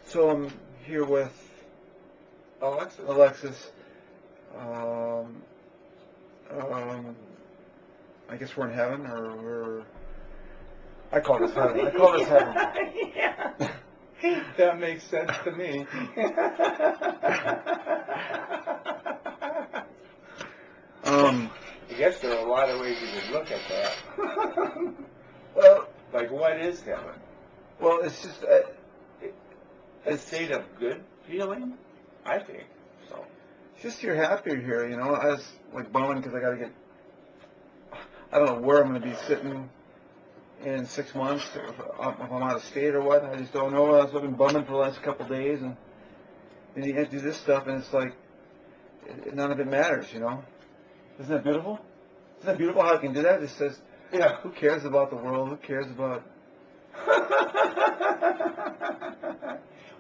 So I'm here with Alexis. Um, I guess we're in heaven, or we're... I call this heaven. I call this heaven. Yeah. That makes sense to me. I guess there are a lot of ways you could look at that. Well, like, what is heaven? Well, it's just a state of good feeling, I think. So it's just you're happier here, you know. I was like bumming because I got to get. I don't know where I'm going to be sitting in 6 months, if I'm out of state or what. I just don't know. I've been bumming for the last couple of days, and then you have to do this stuff, and it's like none of it matters, you know. Isn't that beautiful? Isn't that beautiful how I can do that? It just says, yeah. Who cares about the world? Who cares about...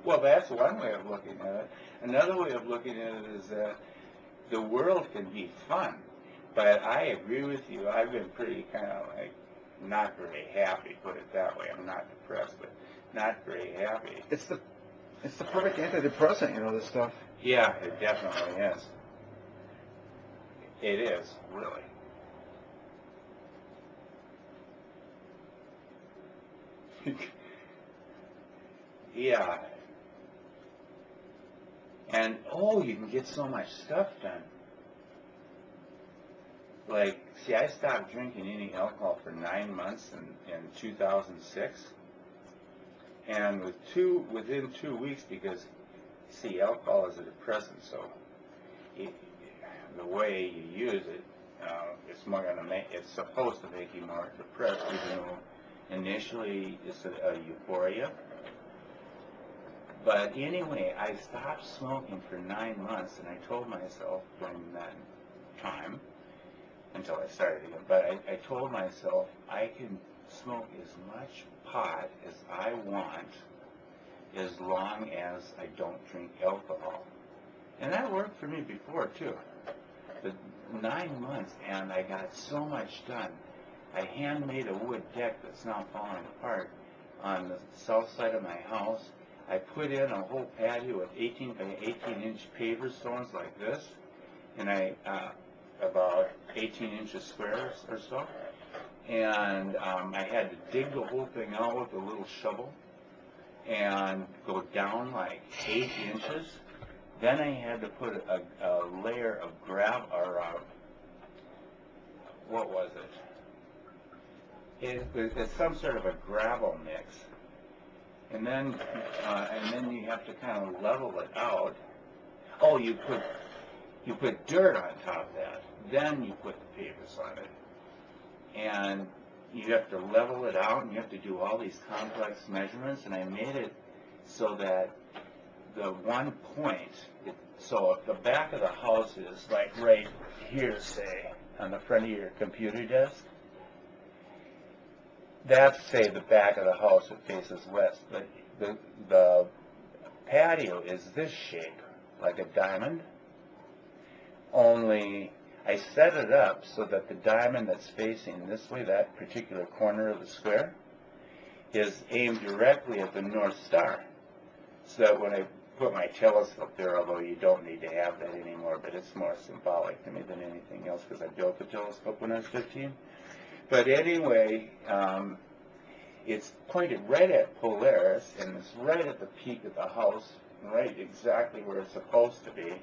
Well, that's one way of looking at it. Another way of looking at it is that the world can be fun, but I agree with you. I've been pretty kind of like not very happy, put it that way. I'm not depressed, but not very happy. It's the perfect antidepressant, you know, this stuff. Yeah, it definitely is. It is, really. Yeah. And, you can get so much stuff done. Like, see, I stopped drinking any alcohol for 9 months in 2006. And within 2 weeks, because, see, alcohol is a depressant, so the way you use it, it's supposed to make you more depressed, even though initially it's a euphoria. But anyway, I stopped smoking for 9 months, and I told myself during that time, until I started again, but I told myself I can smoke as much pot as I want as long as I don't drink alcohol. And that worked for me before, too. But 9 months, and I got so much done. I handmade a wood deck that's now falling apart on the south side of my house. I put in a whole patio with 18 by 18 inch paver stones like this, and about 18 inches square or so. And I had to dig the whole thing out with a little shovel and go down like 8 inches. Then I had to put a layer of what was it? It's some sort of a gravel mix. And then you have to kind of level it out. Oh, you put dirt on top of that. Then you put the pavers on it. And you have to level it out, and you have to do all these complex measurements. And I made it so that the one point, so if the back of the house is like right here, say, on the front of your computer desk, that's, say, the back of the house that faces west. But the patio is this shape, like a diamond, only I set it up so that the diamond that's facing this way, that particular corner of the square, is aimed directly at the North Star. So that when I put my telescope there, although you don't need to have that anymore, but it's more symbolic to me than anything else because I built the telescope when I was 15. But anyway, it's pointed right at Polaris, and it's right at the peak of the house, right exactly where it's supposed to be.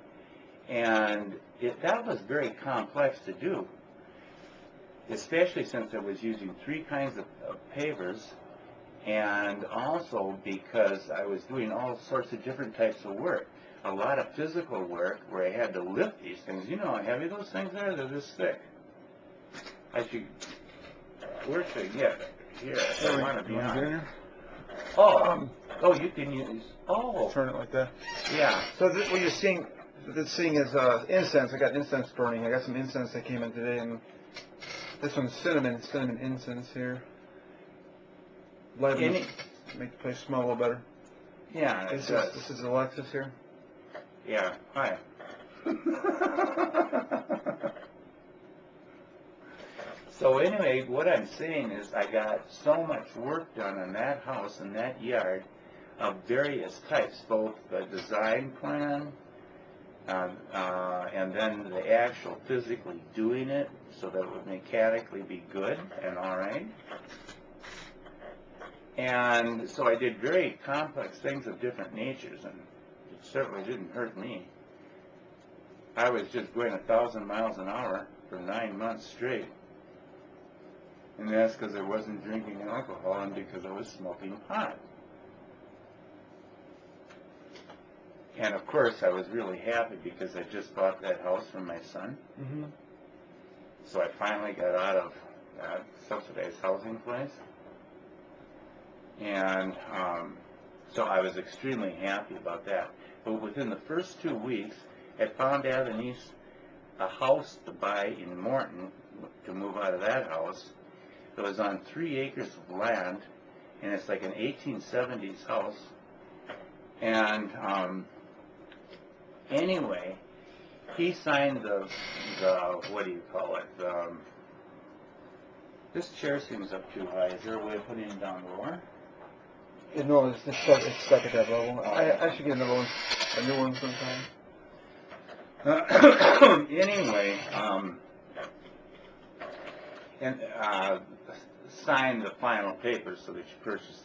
And that was very complex to do, especially since I was using 3 kinds of pavers, and also because I was doing all sorts of different types of work. A lot of physical work where I had to lift these things. You know how heavy those things are? They're this thick. Where should I get it? Here, I want to be on. You can use. Turn it like that. Yeah. So what you're seeing, this thing is incense. I got incense burning. I got some incense that came in today, and this one's cinnamon incense here. Make the place smell a little better. Yeah, this is Alexis here. Yeah. Hi. So anyway, what I'm saying is I got so much work done on that house and that yard. of various types, both the design plan and then the actual physically doing it so that it would mechanically be good and all right. And so I did very complex things of different natures, and it certainly didn't hurt me. I was just going 1,000 miles an hour for 9 months straight. And that's because I wasn't drinking alcohol and because I was smoking pot. And of course, I was really happy because I just bought that house for my son. Mm-hmm. So I finally got out of that subsidized housing place. And so I was extremely happy about that. But within the first 2 weeks, I found out a house to buy in Morton to move out of that house. It was on 3 acres of land, and it's like an 1870s house. And anyway, he signed the what do you call it? This chair seems up too high. Is there a way of putting it down lower? No, it's stuck at that level. I should get another one, a new one sometime. Anyway, and sign the final papers so that you purchase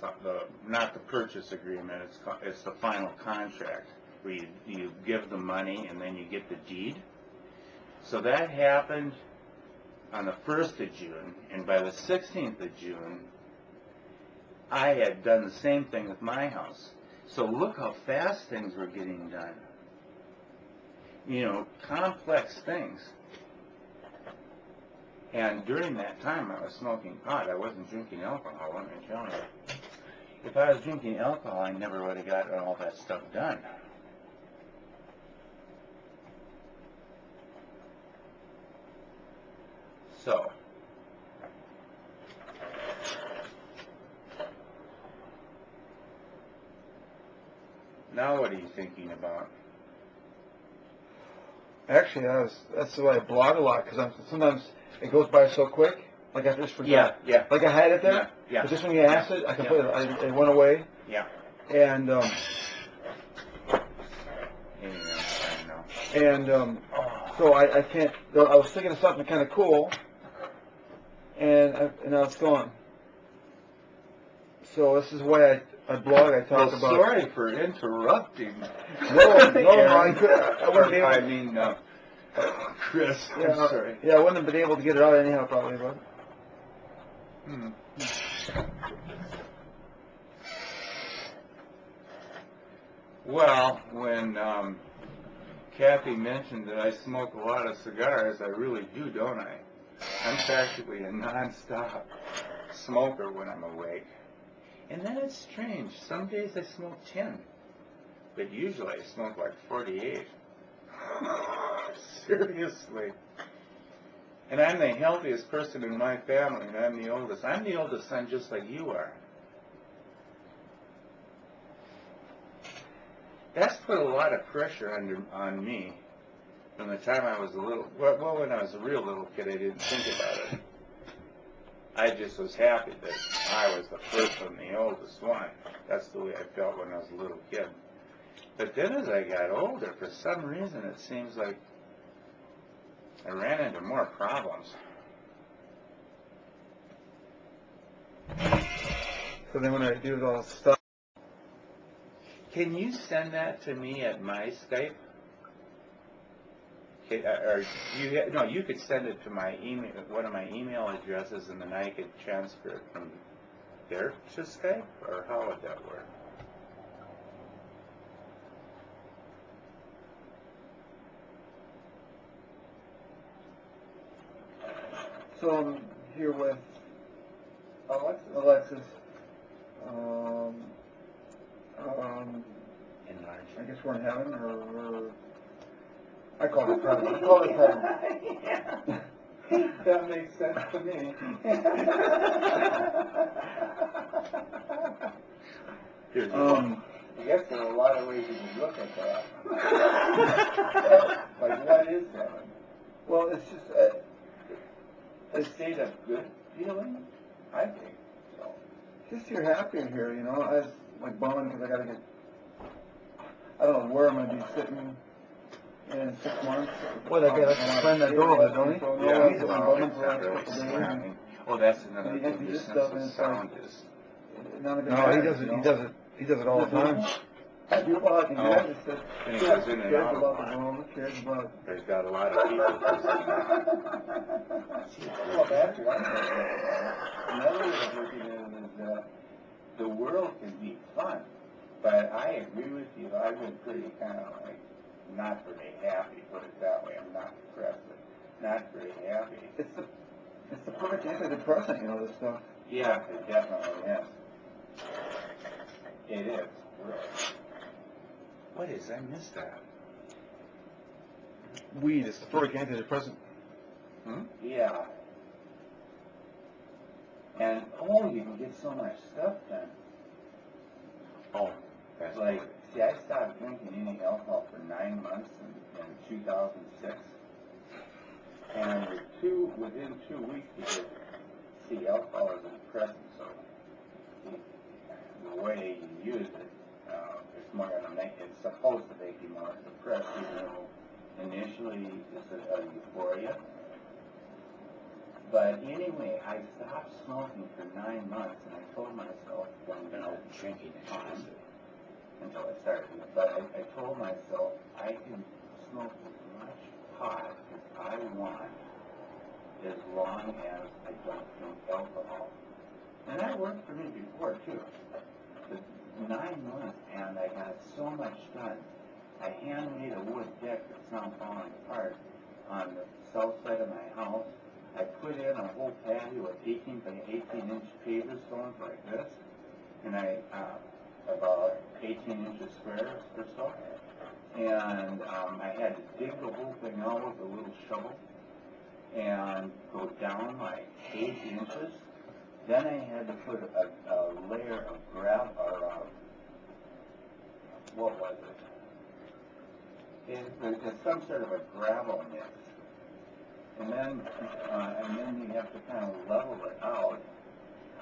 not the purchase agreement. It's the final contract where you give the money and then you get the deed. So that happened on the 1st of June, and by the 16th of June, I had done the same thing with my house. So look how fast things were getting done. You know, complex things. And during that time, I was smoking pot. I wasn't drinking alcohol, let me tell you. If I was drinking alcohol, I never would have gotten all that stuff done. So, now what are you thinking about? Actually, that's the way I blog a lot, because sometimes it goes by so quick. Like I just forgot. Yeah. Like I had it there. Yeah. But just when you asked it, I completely it went away. Yeah. And so I can't. I was thinking of something kind of cool, and now it's gone. So this is why I blog. I talk about. Sorry for interrupting. No, I wouldn't be able. I mean, Chris. Yeah, I'm sorry. Yeah, I wouldn't have been able to get it out anyhow, probably, but. Well, when Kathy mentioned that I smoke a lot of cigars, I really do, don't I? I'm practically a non-stop smoker when I'm awake. And then it's strange. Some days I smoke 10, but usually I smoke like 48. Seriously. And I'm the healthiest person in my family, and I'm the oldest. I'm the oldest son just like you are. That's put a lot of pressure on me from the time I was a little, well, when I was a real little kid, I didn't think about it. I just was happy that I was the first and the oldest one. That's the way I felt when I was a little kid. But then as I got older, for some reason, it seems like I ran into more problems. So then when I do all this stuff. Can you send that to me at my Skype? Or you could send it to my email, one of my email addresses, and then I could transfer it from there to Skype, or how would that work? So I'm here with Alexis. Enlarge. I guess we're in heaven, or I call it heaven. Yeah. That makes sense to me. I guess there are a lot of ways you can look at that. Like, what is heaven? Well, it's just A state of good feeling, I think. So. just you're happier here, you know. As like bumming because I gotta get, I don't know where I'm gonna be sitting in 6 months. Well, that guy likes to slam that door over there, don't he? Yeah, He's well, bumming it's for the not last really couple days. slamming. Oh, that's another And he thing. empties Your this sense stuff of and it's like- sound is. None of it No, he matters, does it. you He know? does it. He does it all the time. People out in Oh. here just said, And he who goes in and cares out a about lot. the room, who cares about... There's got a lot of people visiting now. Well, that's one thing. Another way of looking at it is that The world can be fun, but I agree with you. I've been pretty kind of like not very happy, put it that way. I'm not depressed, but not very happy. it's the perfect antidepressant, you know, this stuff. Yeah, it definitely is. It is. Really. What is? I missed that. Weed is the perfect antidepressant. Hmm? Yeah. And you can get so much stuff done. Oh, that's Like, see, I stopped drinking any alcohol for 9 months in 2006. And within 2 weeks, because, see, alcohol is a depressant, so the way you use it, it's more going to make, it's supposed to make you more depressed, even though initially it's a euphoria. But anyway, I stopped smoking for 9 months, and I told myself, drinking time until I started. But I told myself I can smoke as much pot as I want, as long as I don't drink alcohol. And that worked for me before too. The 9 months, and I got so much done. I hand-made a wood deck that's now falling apart on the south side of my house. I put in a whole patio of 18 by 18-inch paver stones like this, and about 18 inches square or so. And I had to dig the whole thing out with a little shovel and go down like 8 inches. Then I had to put a layer of gravel, or what was it? It's some sort of a gravel mix. And then you have to kind of level it out.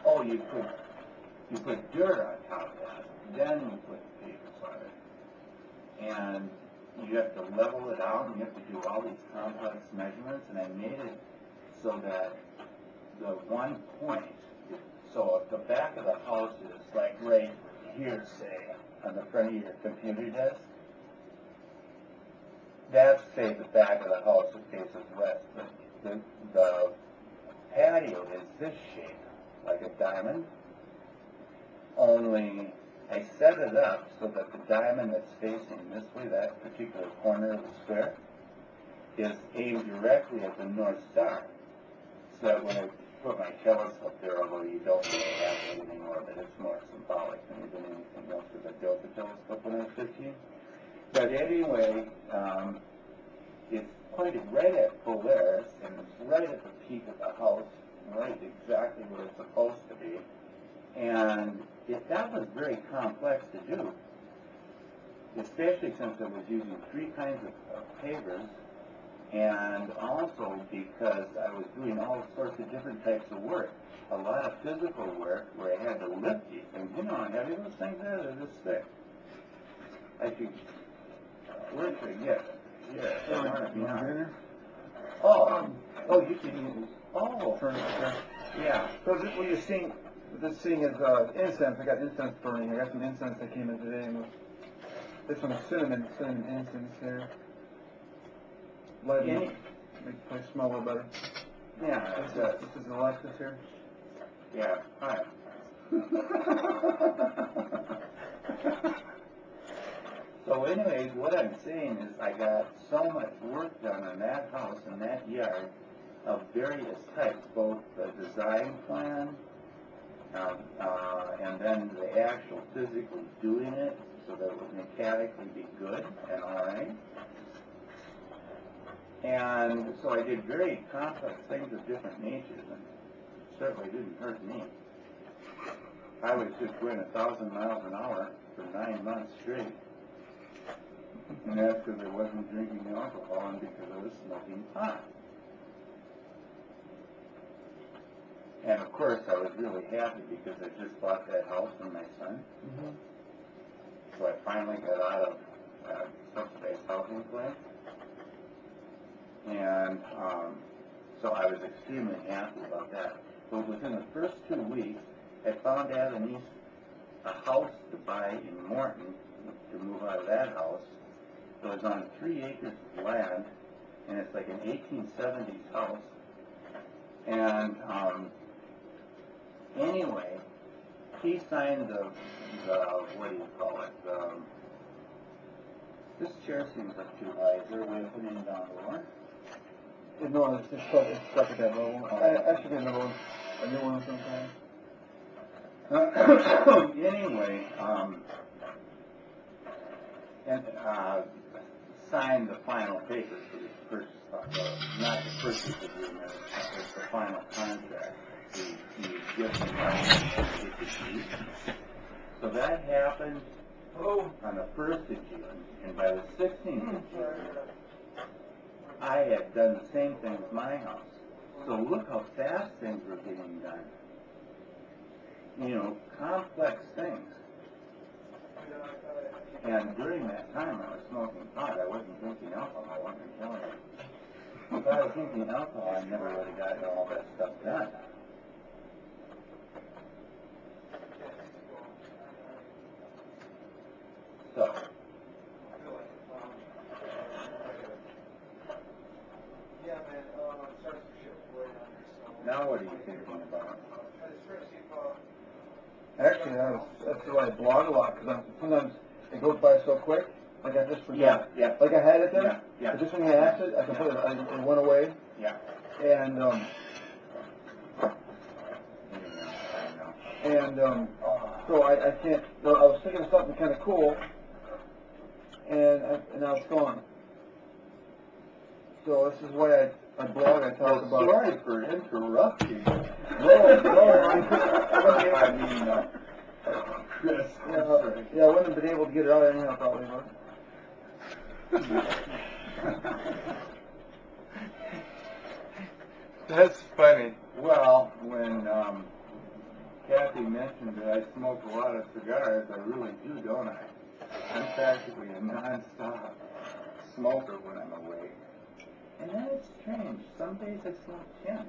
Oh, you put dirt on top of that. Then you put papers on it. And you have to level it out, and you have to do all these complex measurements. And I made it so that the one point, so if the back of the house is like right here, say, on the front of your computer desk, that's, say, the back of the house that faces west. The patio is this shape, like a diamond, only I set it up so that the diamond that's facing this way, that particular corner of the square, is aimed directly at the North Star. So that when I put my telescope there, although you don't really have it anymore, but it's more symbolic than anything else, because I built the telescope when I was 15. But anyway, it's pointed right at Polaris, and it's right at the peak of the house, right exactly where it's supposed to be. And that was very complex to do, especially since I was using 3 kinds of pavers, and also because I was doing all sorts of different types of work. A lot of physical work where I had to lift these things. You know how heavy those things are? They're this thick. I could, where should I get it? Yeah. You can use, Furniture. yeah. So what you're seeing, is incense. I got incense burning. I got some incense that came in today. And this one's cinnamon incense here. Light it up, make the place smell a little better. Yeah, it does. This is Alexis here. Yeah, hi. So anyways, what I'm saying is I got so much work done on that house and that yard of various types, both the design plan and then the actual physically doing it so that it would mechanically be good and all right. And so I did very complex things of different natures, and it certainly didn't hurt me. I was just going 1,000 miles an hour for 9 months straight. And that's because I wasn't drinking alcohol and because I was smoking pot. And of course, I was really happy because I just bought that house for my son. Mhm. So I finally got out of subsidized housing plan. And so I was extremely happy about that. But within the first 2 weeks, I found out a house to buy in Morton to move out of that house. It was on 3 acres of land, and it's like an 1870s house. And anyway, he signed the what do you call it? This chair seems like too high. Is there a way of putting it down lower? No, it's stuck at that level. I should get another one, a new one sometime. Anyway, and signed the final papers for the purchase, not the purchase agreement, it's the final contract. He gives me my deed. So that happened on the 1st of June, and by the 16th of June, I had done the same thing with my house. So look how fast things were getting done. You know, complex things. And during that time, I was smoking pot. I wasn't drinking alcohol. I'm telling you. If I was drinking alcohol, I never would have gotten all that stuff done. So. Now what are you thinking about? Actually, that's why I blog a lot, because sometimes it goes by so quick, like I just forgot. Yeah. Like I had it there, Yeah. but just when I asked it, I completely, it went away. Yeah. And, so I can't, I was thinking of something kind of cool, and now it's gone. So this is why I blog, I talk about... Sorry for interrupting. No, I mean, Chris. yeah, I wouldn't have been able to get it out anyhow, probably, but... That's funny. Well, when Kathy mentioned that I smoke a lot of cigars, I really do, don't I? I'm practically a non-stop smoker when I'm awake. And then it's strange. Some days I smoke 10.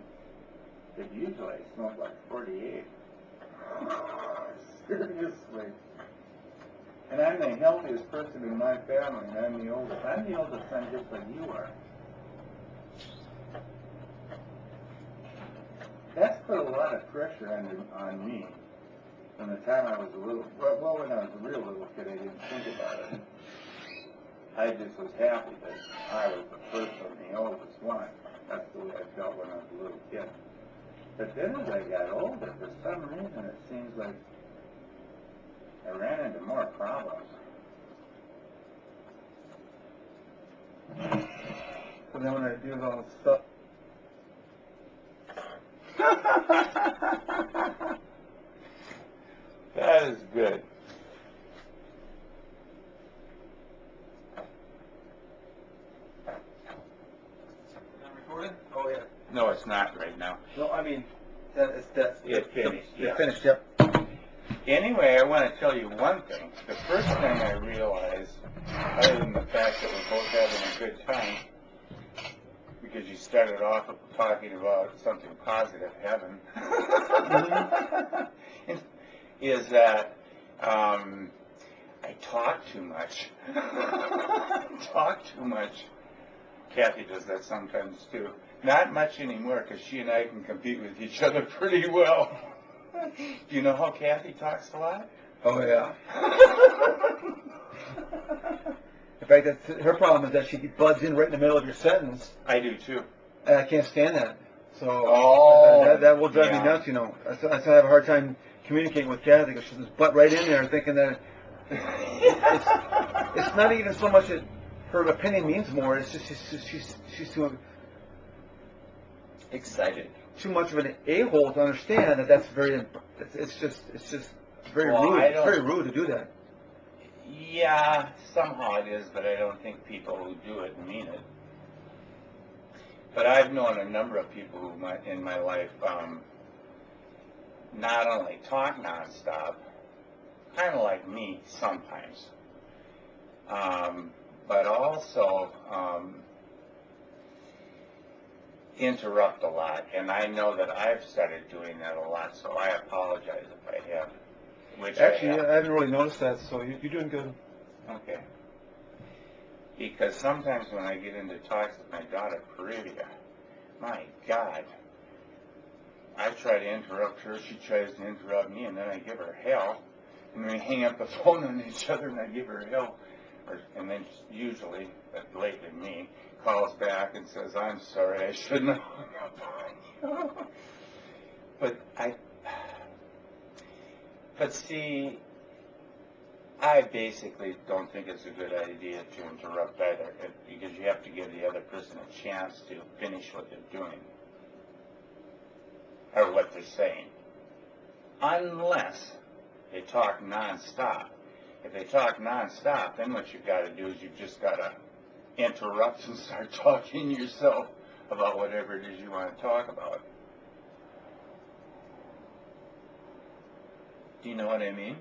But usually I smoke like 48. Seriously. And I'm the healthiest person in my family, and I'm the oldest. I'm the oldest son just like you are. That's put a lot of pressure on me. From the time I was a little, well, when I was a real little kid, I didn't think about it. I just was happy that I was the first and the oldest one. That's the way I felt when I was a little kid. But then as I got older, for some reason it seems like I ran into more problems. So then when I do all this stuff... That is good. Recorded? Oh, yeah. No, it's not right now. No, I mean, it's finished. It's finished, yep. Anyway, I want to tell you one thing. The first thing I realized, other than the fact that we're both having a good time, because you started off talking about something positive, heaven, is that I talk too much. Talk too much. Kathy does that sometimes too. Not much anymore, because she and I can compete with each other pretty well. Do you know how Kathy talks a lot? Oh, yeah. In fact, her problem is that she butts in right in the middle of your sentence. I do too. And I can't stand that. So that will drive me nuts, you know. I have a hard time communicating with Kathy because she'll just butt right in there thinking that it's not even so much that her opinion means more. It's just she's too excited. Too much of an a-hole to understand that that's very. It's just very rude. It's very rude to do that. Yeah, somehow it is, but I don't think people who do it mean it. But I've known a number of people who in my life not only talk nonstop, kind of like me sometimes, but also interrupt a lot. And I know that I've started doing that a lot, so I apologize if I have. Which Actually, I I haven't really noticed that, so you're doing good. Okay. Because sometimes when I get into talks with my daughter, Parivia, my God, I try to interrupt her, she tries to interrupt me, and then I give her hell. And we hang up the phone on each other, and I give her hell. And then usually, lately me, calls back and says, I'm sorry, I shouldn't have hung up on you. But see, I basically don't think it's a good idea to interrupt either, because you have to give the other person a chance to finish what they're doing, or what they're saying, unless they talk nonstop. If they talk nonstop, then what you've got to do is you've just got to interrupt and start talking yourself about whatever it is you want to talk about. Do you know what I mean?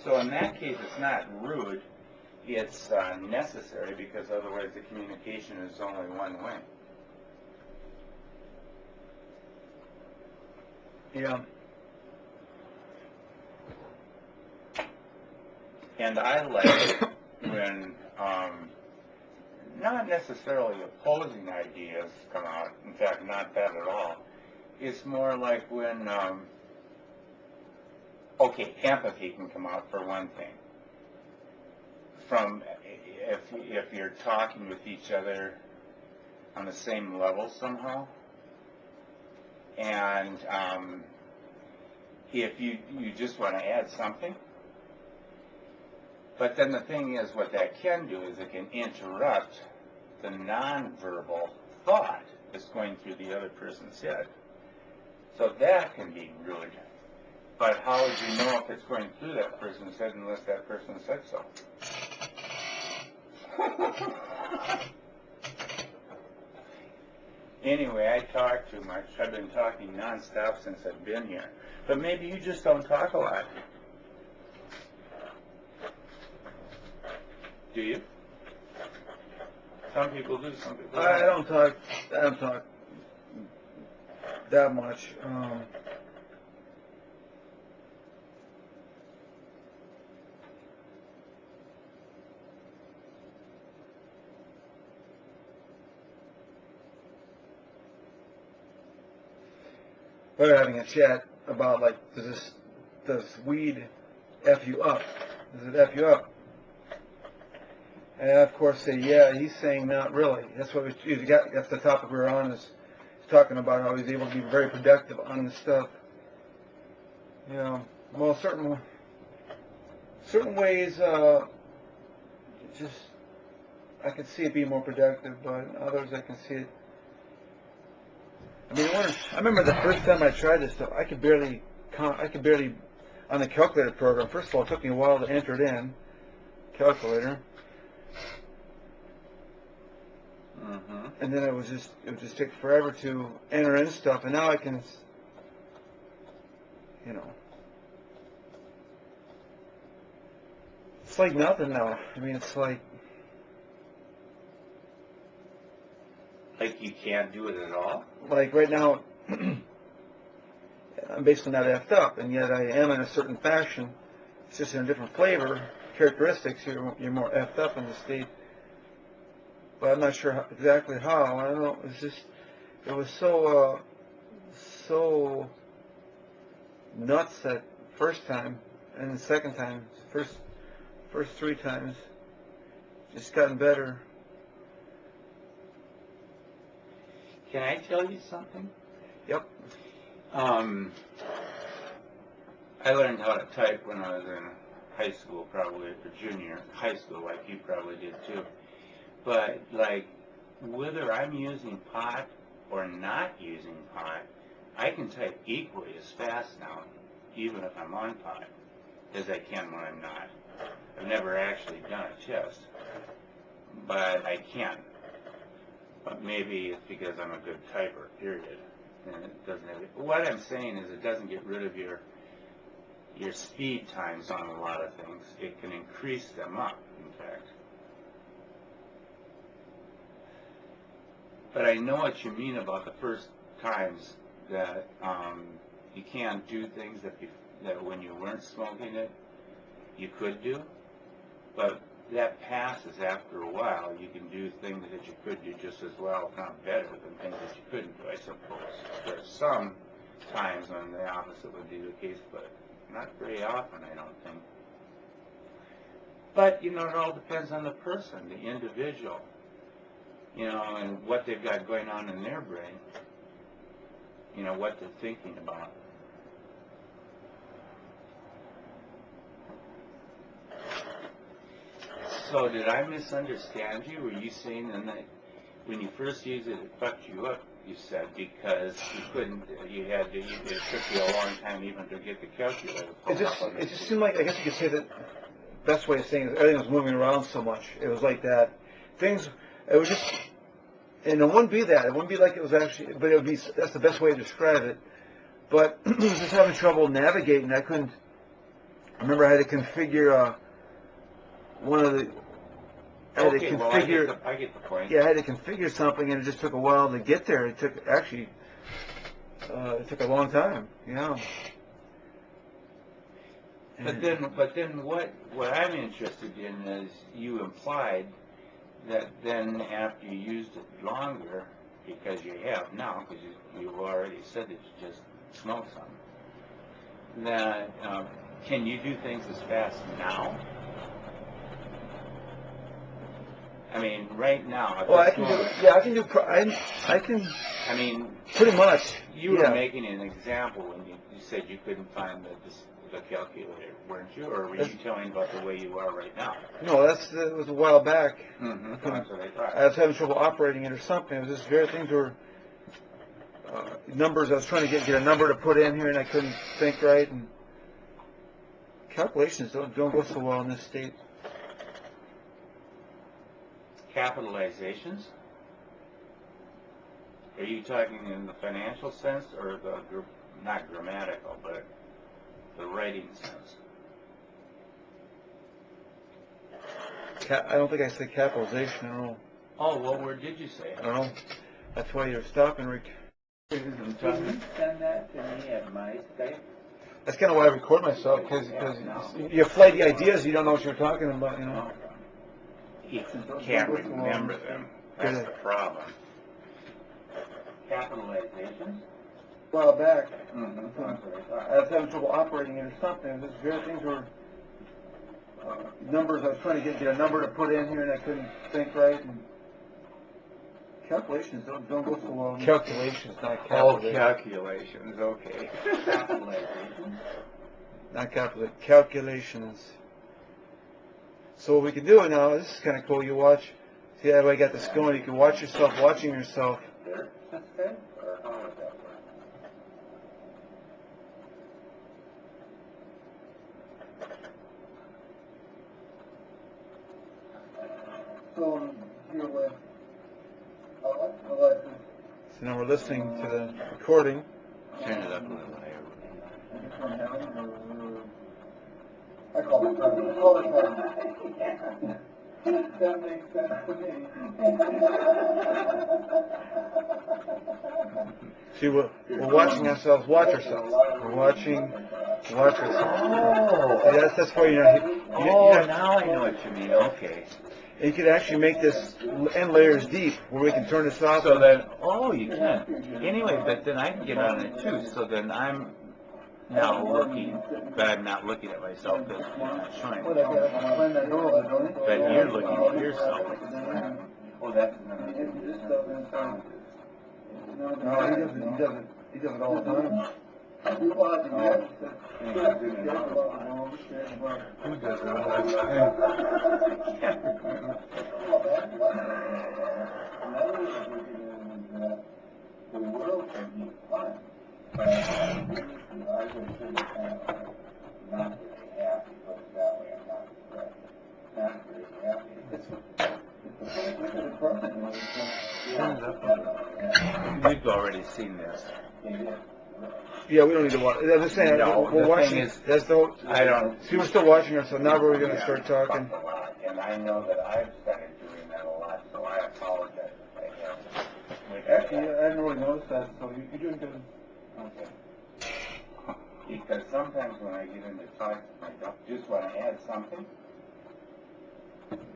So in that case, it's not rude, it's necessary, because otherwise the communication is only one way. Yeah. And I like it when not necessarily opposing ideas come out. In fact, not that at all. It's more like when, okay, empathy can come out for one thing. From if you're talking with each other on the same level somehow, and if you just want to add something. But then the thing is, what that can do is it can interrupt the nonverbal thought that's going through the other person's head. So that can be rude. But how would you know if it's going through that person's head unless that person said so? Anyway, I talk too much. I've been talking nonstop since I've been here. But maybe you just don't talk a lot. Do you? Some people do, some people don't. I don't talk that much. We're having a chat about, like, does weed F you up? Does it F you up? And I, of course, say, yeah. He's saying not really. That's what that's the topic we're on, is talking about how he's able to be very productive on this stuff. You know, well, certain ways, just I can see it being more productive, but in others I can see it. I mean, I remember the first time I tried this stuff, I could barely on the calculator program. First of all, it took me a while to enter it in, calculator. Mm-hmm. And then it would just take forever to enter in stuff, and now I can, you know, it's like nothing now. I mean, it's like you can't do it at all? like right now, I'm basically not effed up, and yet I am in a certain fashion. It's just in a different flavor, characteristics. You're more effed up in the state. But I'm not sure exactly how. I don't know. It was so nuts that first time, and the second time, first 3 times, just gotten better. Can I tell you something? Yep. I learned how to type when I was in high school, probably, or junior high school, like you probably did too. But, like, whether I'm using pot or not using pot, I can type equally as fast now, even if I'm on pot, as I can when I'm not. I've never actually done a test, but I can. But maybe it's because I'm a good typer, period. and it doesn't have it. What I'm saying is it doesn't get rid of your speed times on a lot of things. It can increase them up, in fact. But I know what you mean about the first times that you can't do things that when you weren't smoking it, you could do. But that passes after a while. You can do things that you could do just as well, if not better, than things that you couldn't do, I suppose. There's some times when the opposite would be the case, but not very often, I don't think. But, it all depends on the person, the individual, and what they've got going on in their brain, what they're thinking about. So did I misunderstand you? Were you saying that when you first used it, it fucked you up, you said, because it took you a long time even to get the calculator. It just seemed like, I guess you could say that the best way of saying it is everything was moving around so much. It was like that. It was just, and it wouldn't be that. It wouldn't be like it was actually, but it would be, that's the best way to describe it. But I was just having trouble navigating. I remember I had to configure I get the point. Yeah, I had to configure something, and it just took a while to get there. It took a long time, But then what I'm interested in is you implied that then after you used it longer, because you have now, because you've already said that you just smoked some, that can you do things as fast now? I mean, right now. Well, I can do. Yeah, I can do. I can. I mean, pretty much. You were making an example when you said you couldn't find the calculator, weren't you? Or were you telling about the way you are right now? No, it was a while back. Mm-hmm. That's what I thought. I was having trouble operating it or something. It was just very things were numbers. I was trying to get a number to put in here, and I couldn't think right. And calculations don't go so well in this state. Capitalizations? Are you talking in the financial sense or not grammatical, but the writing sense? I don't think I said capitalization. I don't know. Oh, what word did you say? I don't know. That's why you're stopping, Rick. Can you send that to me at my Skype? That's kind of why I record myself, because you have flighty ideas. You don't know what you're talking about, You can't remember them. That's the problem. Capitalizations? A while back, Mm-hmm. I was having trouble operating it or something. It was just very things were numbers. I was trying to get a number to put in here, and I couldn't think right. And calculations don't go so well. Calculations, not calculations. Oh, calculations. Okay. Capitalizations. Not calculate. Calculations. So what we can do now, this is kind of cool. You watch, see how I got this going. You can watch yourself watching yourself. There? That's good? Or how does that work? So so now we're listening to the recording. Turn it up a little higher. I call it time. That makes sense to me. See, we're watching ourselves watch ourselves. We're watch ourselves. Oh! See, that's why you're not... Now I know what you mean. Okay. And you could actually make this end layers deep, where we can turn this off. So then, you can. Anyway, but then I can get on it too. So then I'm now looking, but I'm not looking at myself because I'm not showing it. But you're looking at yourself. Oh, that's No, he does it all the time. Who does it all the time? The world can be fun. I would say not very happy, put it that way. I'm not depressed. Not very happy. We've already seen this. Maybe that's, Yeah, we don't need to watch. I'm just saying, No, we're the watching. thing is, That's the whole. I don't. See, we're still watching her, so now we're gonna Yeah, start talking. fuck a lot, and I know that I've started doing that a lot, so I apologize if I have. Actually, I didn't really notice that, so you're doing good. Okay. Because sometimes when I get into talk, I just want to add something.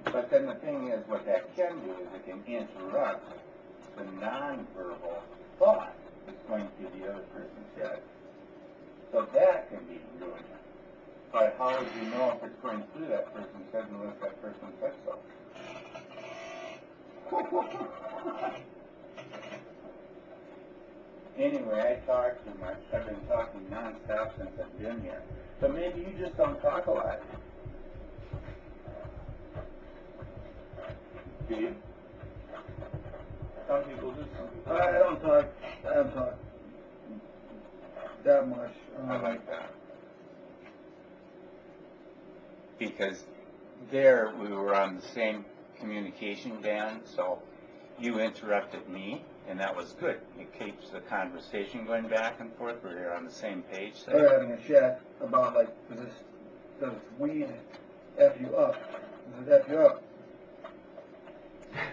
But then the thing is, what that can do is it can interrupt the nonverbal thought that's going through the other person's head. So that can be ruined. But how would you know if it's going through that person's head unless that person said so? Anyway, I talk too much. I've been talking nonstop since I've been here. But maybe you just don't talk a lot. Do you? Some people do, some people I don't talk that much. I like that. Because there we were on the same communication band, so you interrupted me, and that was good. It keeps the conversation going back and forth. We're on the same page. They're having a chat about like, does weed F you up? Does it F you up?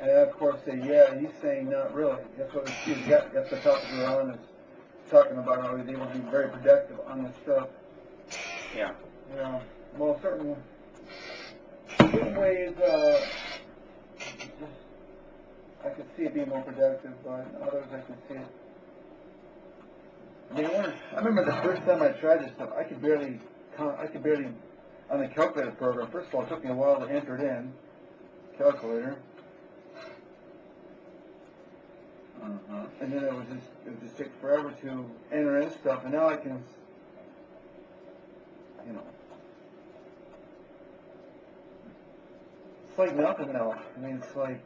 And I, of course, say, yeah. He's saying, not really. That's what he's got. That's the topic we're on, is talking about how he's able to be very productive on this stuff. Yeah. You know, well, certain ways, I could see it being more productive, but others I can see it. I mean, I remember the first time I tried this stuff, I could barely, on the calculator program, first of all, it took me a while to enter it in, calculator. And then it would just take forever to enter in stuff, and now I can, you know, it's like nothing now. I mean, it's like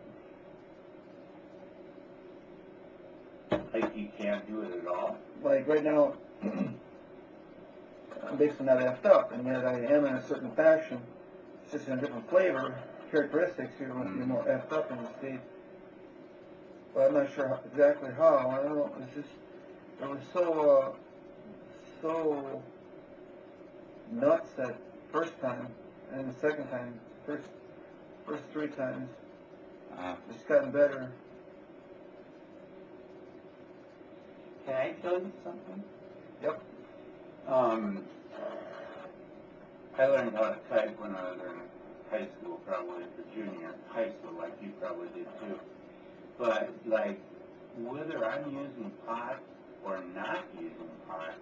you can't do it at all. right now, I'm basically not effed up, and yet I am in a certain fashion. It's just in a different flavor, characteristics. You're more effed up in the state. But I'm not sure exactly how. I don't know. It's just, it was so nuts that first time, and the second time, first 3 times, it's gotten better. Can I tell you something? Yep. I learned how to type when I was in high school, probably for junior high school, like you probably did too. But, like, whether I'm using pot or not using pot,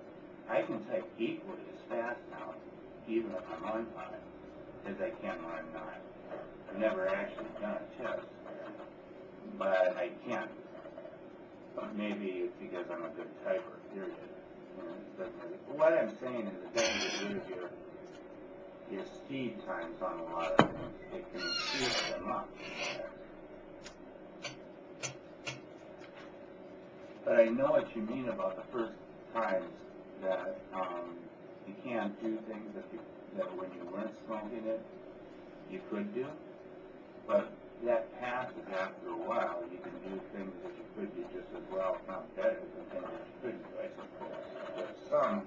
I can type equally as fast now, even if I'm on pot, as I can when I'm not. I've never actually done a test, but I can. But maybe it's because I'm a good typer, period. You know, it doesn't really, what I'm saying is it doesn't get rid of your speed times on a lot of things. It can speed them up. But I know what you mean about the first times that you can't do things that when you weren't smoking it, you could do. But that passes after a while. You can do things that you could do just as well, if not better, than things that you couldn't do, I suppose. There's some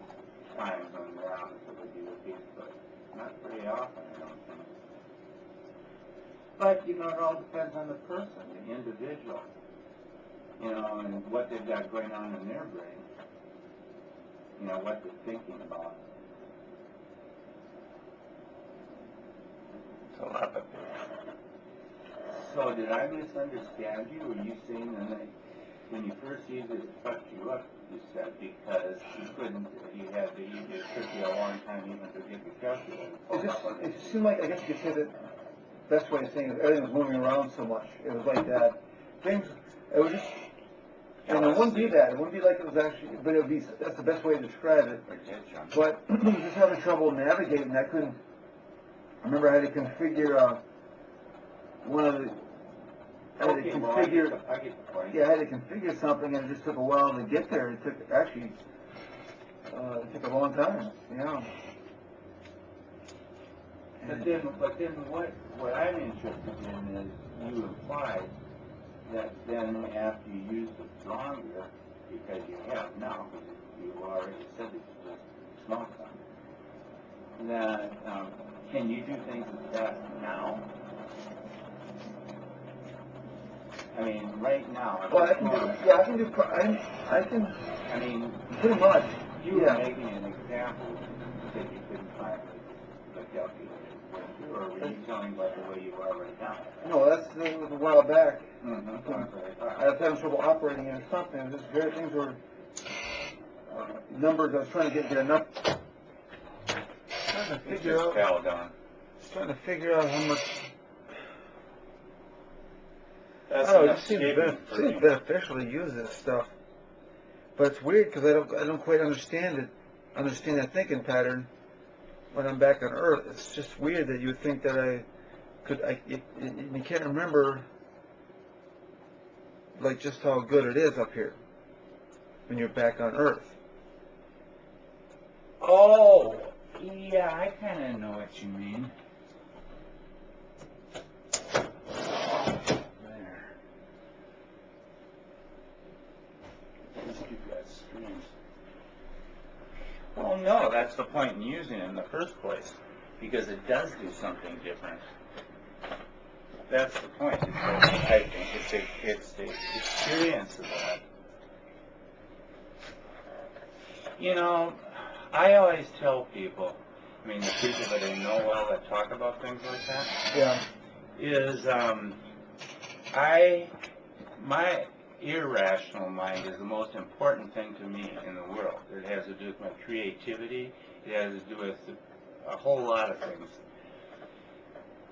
times when the opposite would be the case, but not very often, I don't think. But, you know, it all depends on the person, the individual. You know, and what they've got going on in their brain. You know, what they're thinking about. Telepathy. So did I misunderstand you? Were you saying that when you first used it, it fucked you up, you said, because you couldn't, it took you a long time even to get the calculator. It just seemed like, I guess you could say that, best way of saying it, everything was moving around so much. It was like that. It was just, and it wouldn't be that. It wouldn't be like it was actually, but it would be, that's the best way to describe it. But I was just having trouble navigating. I remember I had to configure one of the, I had to configure something, and it just took a while to get there. It took a long time, yeah. But then what I'm interested in is you implied that then after you used it longer, because you have now, because you already said that you just smoked them, then can you do things like that now? I mean, right now. Well, I can do, yeah, I can do, I can, I mean, pretty much, you were yeah. making an example that you couldn't find the calculator, or were you telling about the way you are right now? No, that was a while back. Mm-hmm. I was having trouble operating in something, and just various things were, numbers, I was trying to get enough, trying to It figure just out, fell down. trying to figure out how much, That's oh, it enough just seems skipping for me. beneficial to use this stuff. But it's weird because I don't quite understand that thinking pattern when I'm back on Earth. It's just weird that you would think that you can't remember like just how good it is up here when you're back on Earth. Oh, yeah, I kind of know what you mean. There. Let's keep that screen. Well, no, that's the point in using it in the first place, because it does do something different. That's the point. I think it's the experience of that. You know, I always tell people, I mean, the people that I know well that talk about things like that, Yeah. is my irrational mind is the most important thing to me in the world. It has to do with my creativity. It has to do with a whole lot of things.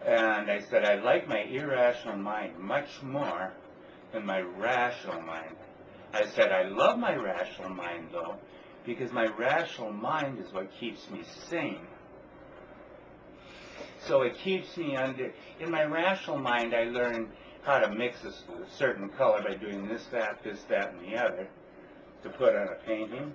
And I said I like my irrational mind much more than my rational mind. I said I love my rational mind, though, because my rational mind is what keeps me sane. So it keeps me in my rational mind, I learn how to mix a certain color by doing this, that, and the other to put on a painting.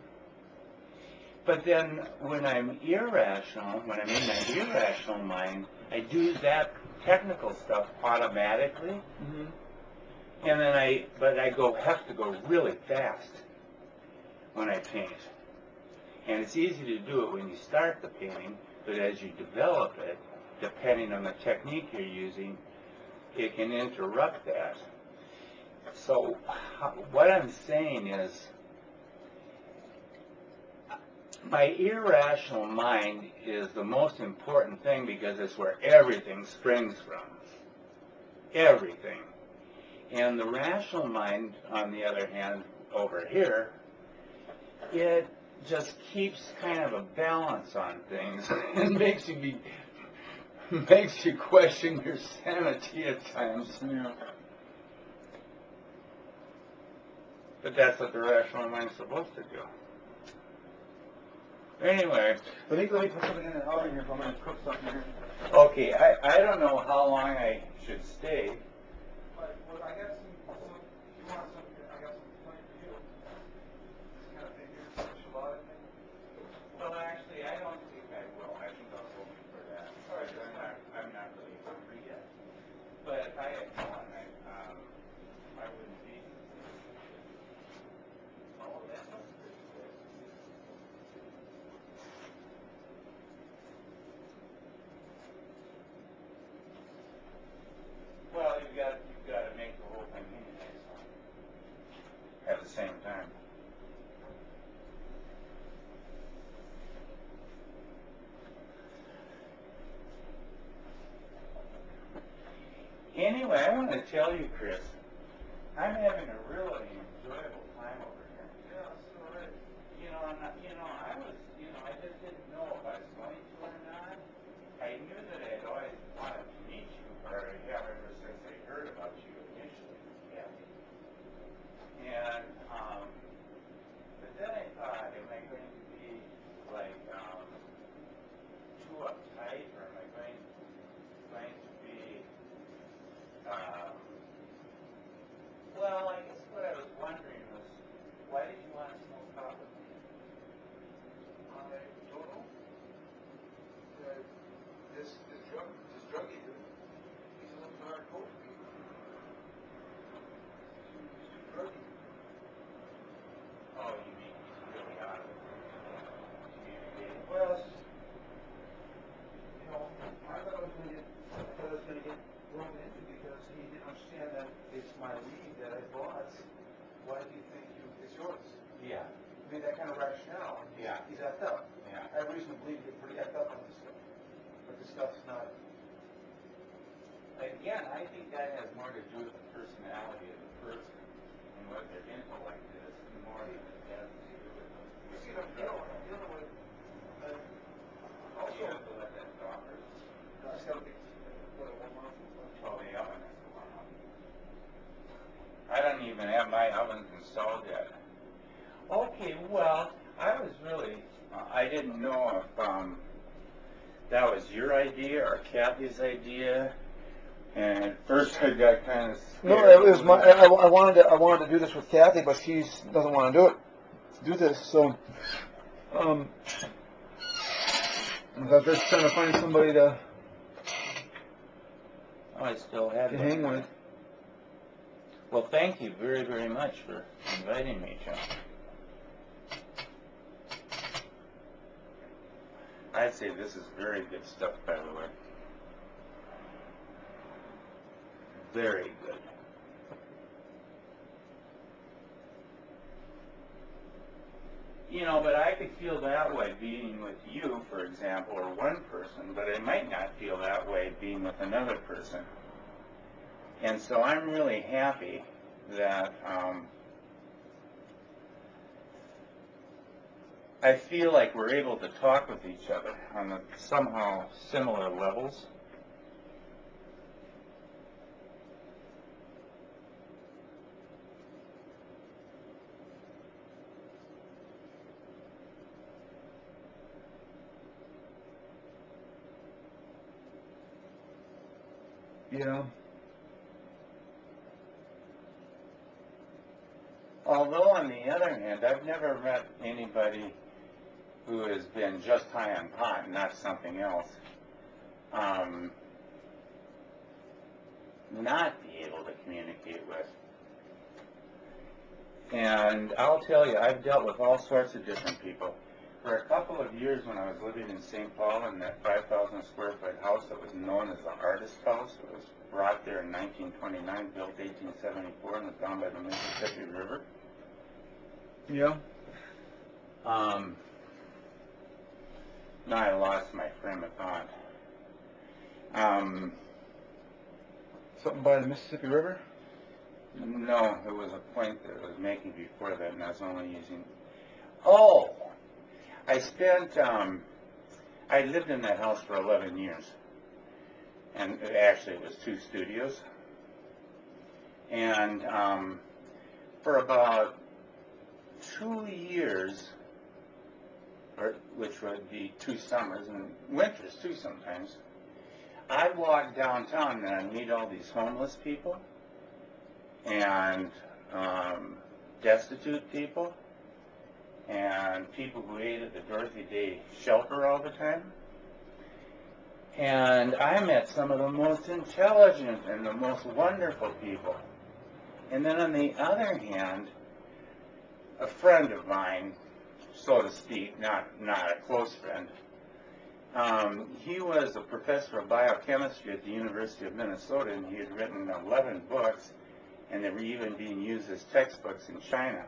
But then when I'm irrational, when I'm in my irrational mind, I do that technical stuff automatically. Mm-hmm. And then I have to go really fast when I paint. And it's easy to do it when you start the painting, but as you develop it, depending on the technique you're using, it can interrupt that. So what I'm saying is, my irrational mind is the most important thing because it's where everything springs from. Everything. And the rational mind, on the other hand, over here, it just keeps kind of a balance on things. It makes you question your sanity at times. Yeah. But that's what the rational mind's supposed to do. Anyway. Let me put something in the oven here if I'm going to cook something here. Okay, I don't know how long I should stay. But I got some, if you want some, I got some plenty for you. This kind of thing here, enchilada thing. Well, actually, I don't think I will. I think I'll go for that. All right, I'm not really hungry yet. But if I had gone, I wouldn't be. Oh, that looks pretty good. Well, you've got to make the whole thing anyway, so at the same time. Anyway, I want to tell you, Chris, I'm having a really enjoyable time over here. Yeah, that's all right. I just didn't know if I was going to or not. I knew that I'd always wanted to meet you, or I have ever since I heard about you initially, Kathy. And, but then I thought, am I going to be, like, too uptight, or am I going to be, well, I guess what I was wondering was, understand that it's my weed that I bought. Why do you think it's yours? Yeah. I mean, that kind of rationale. Yeah. He's effed up. Yeah. I have reason to believe you're pretty effed up on this stuff. But this stuff's not. Again, I think that has more to do with the personality of the person and what their intellect is, more than it has to do with the. You see what I'm dealing with. Also, you have to let that talk. I just gotta be, one month. Oh, the oven is the one up. I don't even have my oven installed yet. Okay, well, I was really, I didn't know if that was your idea or Kathy's idea. And at first I got kind of scared. No, it was my. I wanted to do this with Kathy, but she doesn't want to do this. So, I was just trying to find somebody to I still have it. hang with. Well, thank you very, very much for inviting me, John. I'd say this is very good stuff, by the way. Very good. You know, but I could feel that way being with you, for example, or one person, but I might not feel that way being with another person. And so I'm really happy that I feel like we're able to talk with each other on the somehow similar levels. Yeah. Although, on the other hand, I've never met anybody who has been just high on pot and not something else, not be able to communicate with. And I'll tell you, I've dealt with all sorts of different people. For a couple of years when I was living in St. Paul in that 5,000 square foot house that was known as the artist house, it was brought there in 1929, built 1874, and was down by the Mississippi River. Yeah. Now I lost my frame of thought. Something by the Mississippi River? No, it was a point that I was making before that, and I was only using. Oh, I spent. I lived in that house for 11 years, and actually it was 2 studios. And for about 2 years, which would be 2 summers and winters too sometimes, I'd walk downtown and I'd meet all these homeless people and destitute people and people who ate at the Dorothy Day shelter all the time. And I met some of the most intelligent and the most wonderful people. And then on the other hand, a friend of mine, so to speak, not a close friend, he was a professor of biochemistry at the University of Minnesota, and he had written 11 books, and they were even being used as textbooks in China.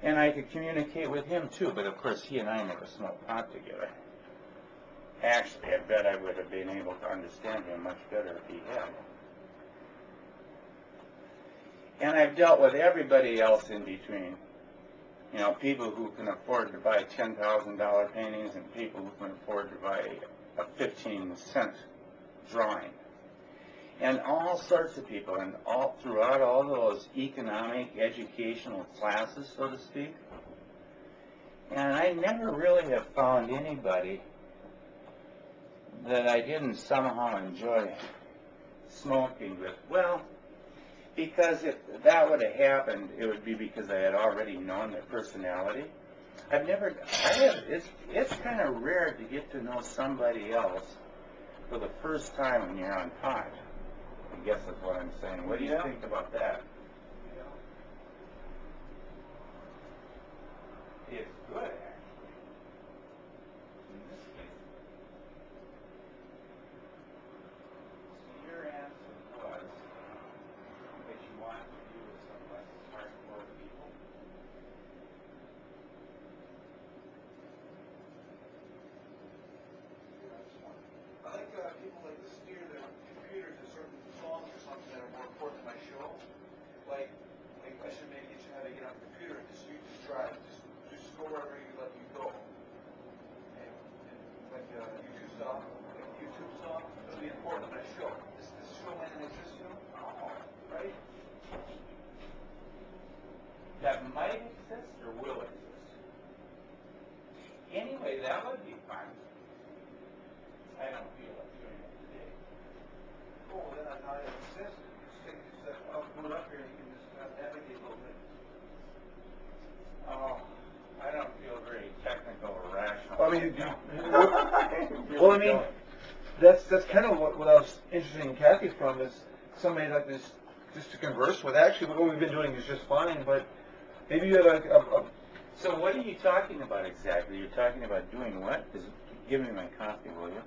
And I could communicate with him too, but of course he and I never smoked pot together. Actually, I bet I would have been able to understand him much better if he had. And I've dealt with everybody else in between. You know, people who can afford to buy $10,000 paintings and people who can afford to buy a 15-cent drawing. And all sorts of people, and all throughout all those economic, educational classes, so to speak. And I never really have found anybody that I didn't somehow enjoy smoking with. Well, because if that would have happened, it would be because I had already known their personality. It's kind of rare to get to know somebody else for the first time when you're on pot. I guess that's what I'm saying. What do you think about that? It's good, actually. In this case. So your answer was that would be fun. I don't feel like doing it today. Oh, then I know it exists. I'll put it up here, you can just navigate a little bit. Oh, I don't feel very technical or rational. I mean, well, I mean, that's kind of what I was interested in Kathy from, is somebody like this, just to converse with. Actually, what we've been doing is just fine, but maybe you have a So what are you talking about exactly? You're talking about doing what? Give me my copy, will you?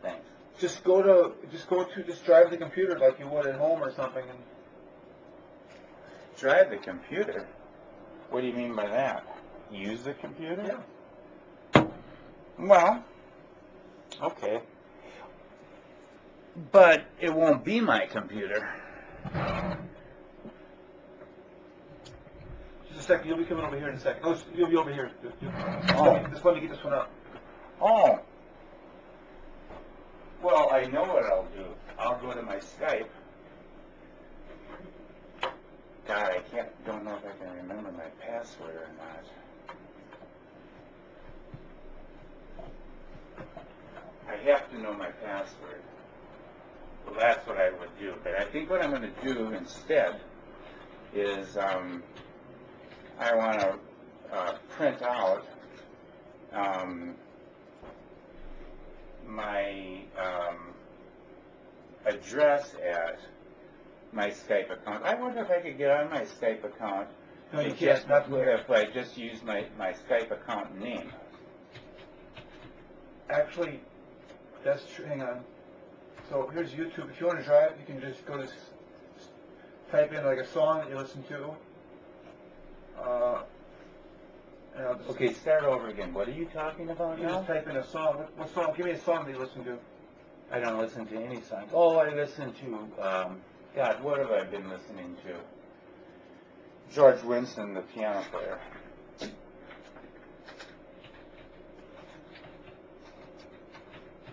Thanks. just drive the computer like you would at home or something, and Drive the computer? What do you mean by that? Use the computer? yeah. Well, okay. But it won't be my computer. Just a second, you'll be coming over here in a second. Oh, you'll be over here. Oh. Just let me get this one up. Oh. Well, I know what I'll do. I'll go to my Skype. God, don't know if I can remember my password or not. I have to know my password. Well, that's what I would do. But I think what I'm going to do instead is I want to print out my address at my Skype account. I wonder if I could get on my Skype account No, you can't. Not if I just use my Skype account name. Actually, that's true. Hang on. So here's YouTube. If you want to drive, you can just go to type in like a song that you listen to. And I'll just, Okay, start over again. What are you talking about you now? just type in a song. What song? Give me a song that you listen to. I don't listen to any songs. Oh, I listen to, God, what have I been listening to? George Winston, the piano player.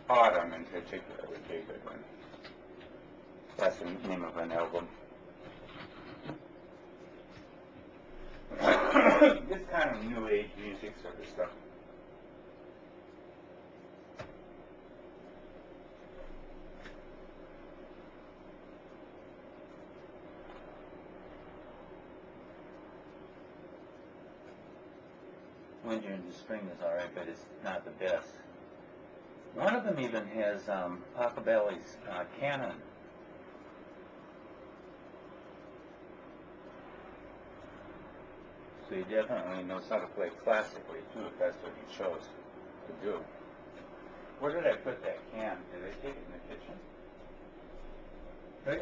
Autumn in particular would be a good one. That's the name of an album. This kind of new age music sort of stuff. Winter into spring is alright, but it's not the best. One of them even has Pachelbel's canon. So he definitely knows how to play classically too, if that's what he chose to do. Where did I put that can? Did I take it in the kitchen?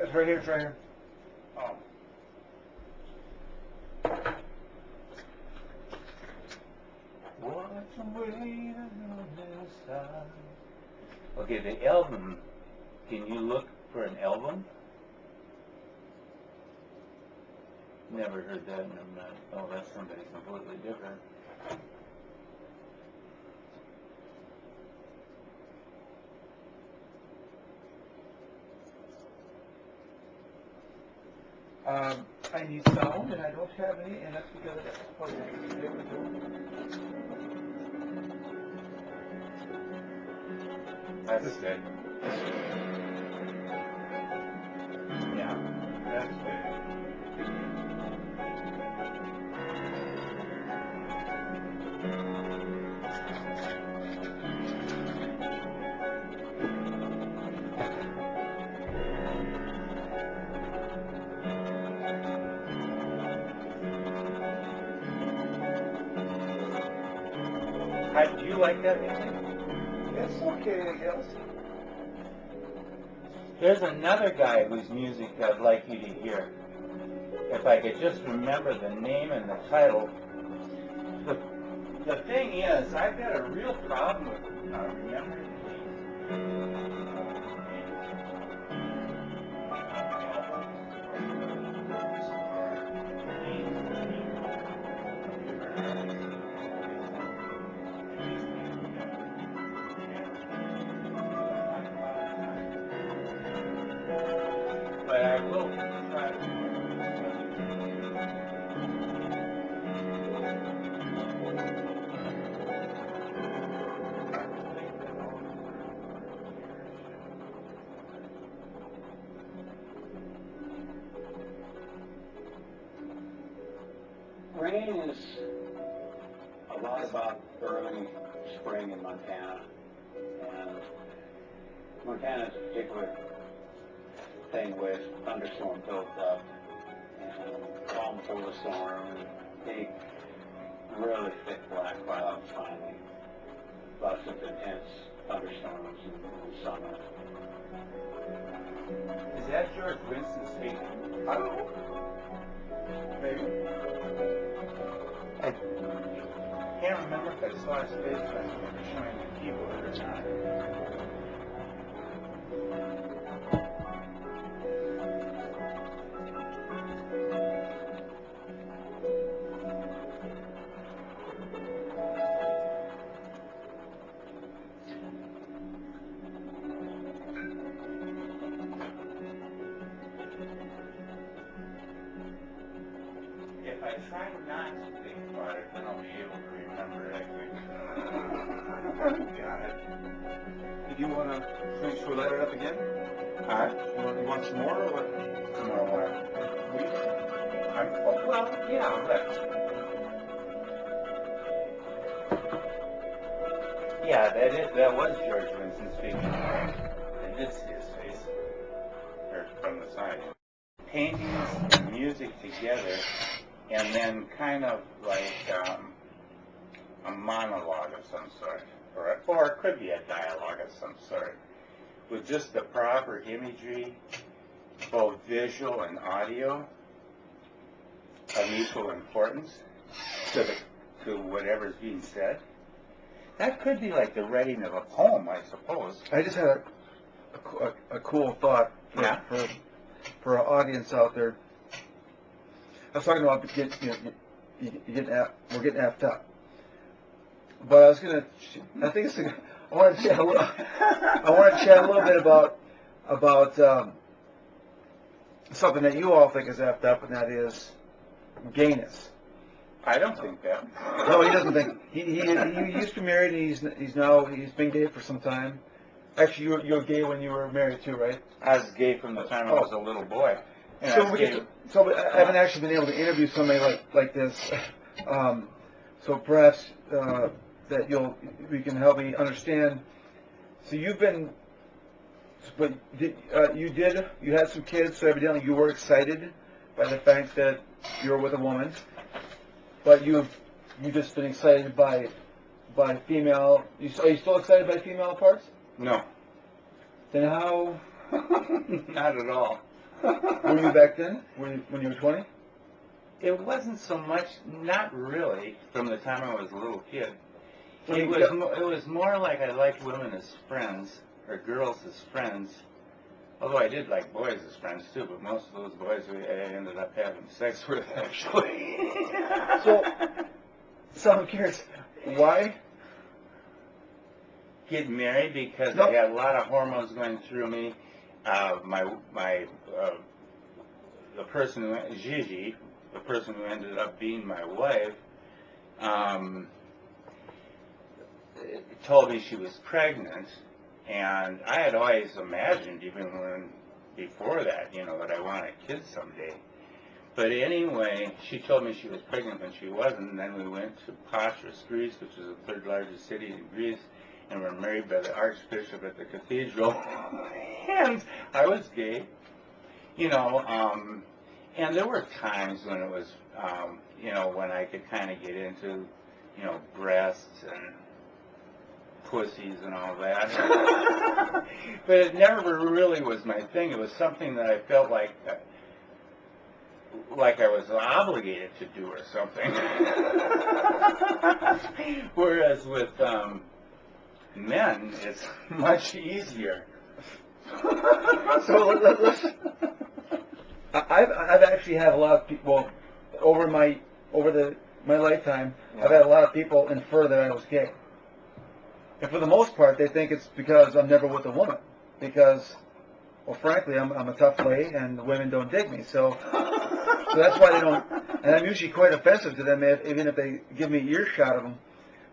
It's right here. It's right here. Oh. What's the way on this side? Okay, the album. Can you look for an album? Never heard that, and I'm not. Oh, that's somebody completely different. I need sound, and I don't have any, and that's because I got plugged in. That's good. Yeah, that's good. Do you like that music? It's okay, I guess. There's another guy whose music I'd like you to hear. If I could just remember the name and the title. The thing is, I've got a real problem with remembering but I will try to. rain is a lot about early spring in Montana, and Montana's a particular thing with thunderstorm built up and calm before the storm, and big, really thick black clouds finally, lots of intense thunderstorms in the summer. Is that George Winston speaking? I don't know. Maybe. I can't remember if I saw his face when he was showing the keyboard or not. If I try not to think about it, then I'll be able to remember it, I think. God. Did you want to finish to light it up again? You want some more or what? Some more what? Oh, well, yeah, let's. Yeah, that was George Winston speaking. I did see his face. Or from the side. Paintings and music together, and then kind of like a monologue of some sort, or it could be a dialogue of some sort, with just the proper imagery, both visual and audio, of equal importance to whatever's being said. That could be like the writing of a poem, I suppose. I just had a cool thought for our audience out there. I was talking about we're getting effed up, but I want to chat a little bit about something that you all think is effed up, and that is gayness. I don't think that. No, he doesn't think. He used to be married, and he's been gay for some time. Actually, you were gay when you were married too, right? I was gay from the time I was a little boy. So I haven't actually been able to interview somebody like this. So perhaps that we can help me understand. So you had some kids, so evidently you were excited by the fact that you're with a woman, but you've just been excited by female. Are you still excited by female parts? No. Then how? Not at all. Were you back then? When you were 20? It wasn't so much, not really, from the time I was a little kid. It was more like I liked women as friends, or girls as friends. Although I did like boys as friends too, but most of those boys I ended up having sex with, actually. So I'm curious, why? Get married because I had a lot of hormones going through me. The person Gigi, the person who ended up being my wife, told me she was pregnant, and I had always imagined, even before that, that I wanted kids someday. But anyway, she told me she was pregnant when she wasn't, and then we went to Patras, Greece, which is the third largest city in Greece, and were married by the Archbishop at the cathedral. And I was gay, and there were times when it was, when I could kind of get into, breasts and pussies and all that. But it never really was my thing. It was something that I felt like I was obligated to do or something. Whereas with men, it's much easier. So let's. I've actually had a lot of people over my lifetime. I've had a lot of people infer that I was gay, and for the most part, they think it's because I'm never with a woman. Because, well, frankly, I'm a tough lay, and the women don't dig me. So that's why they don't. And I'm usually quite offensive to them, even if they give me earshot of them.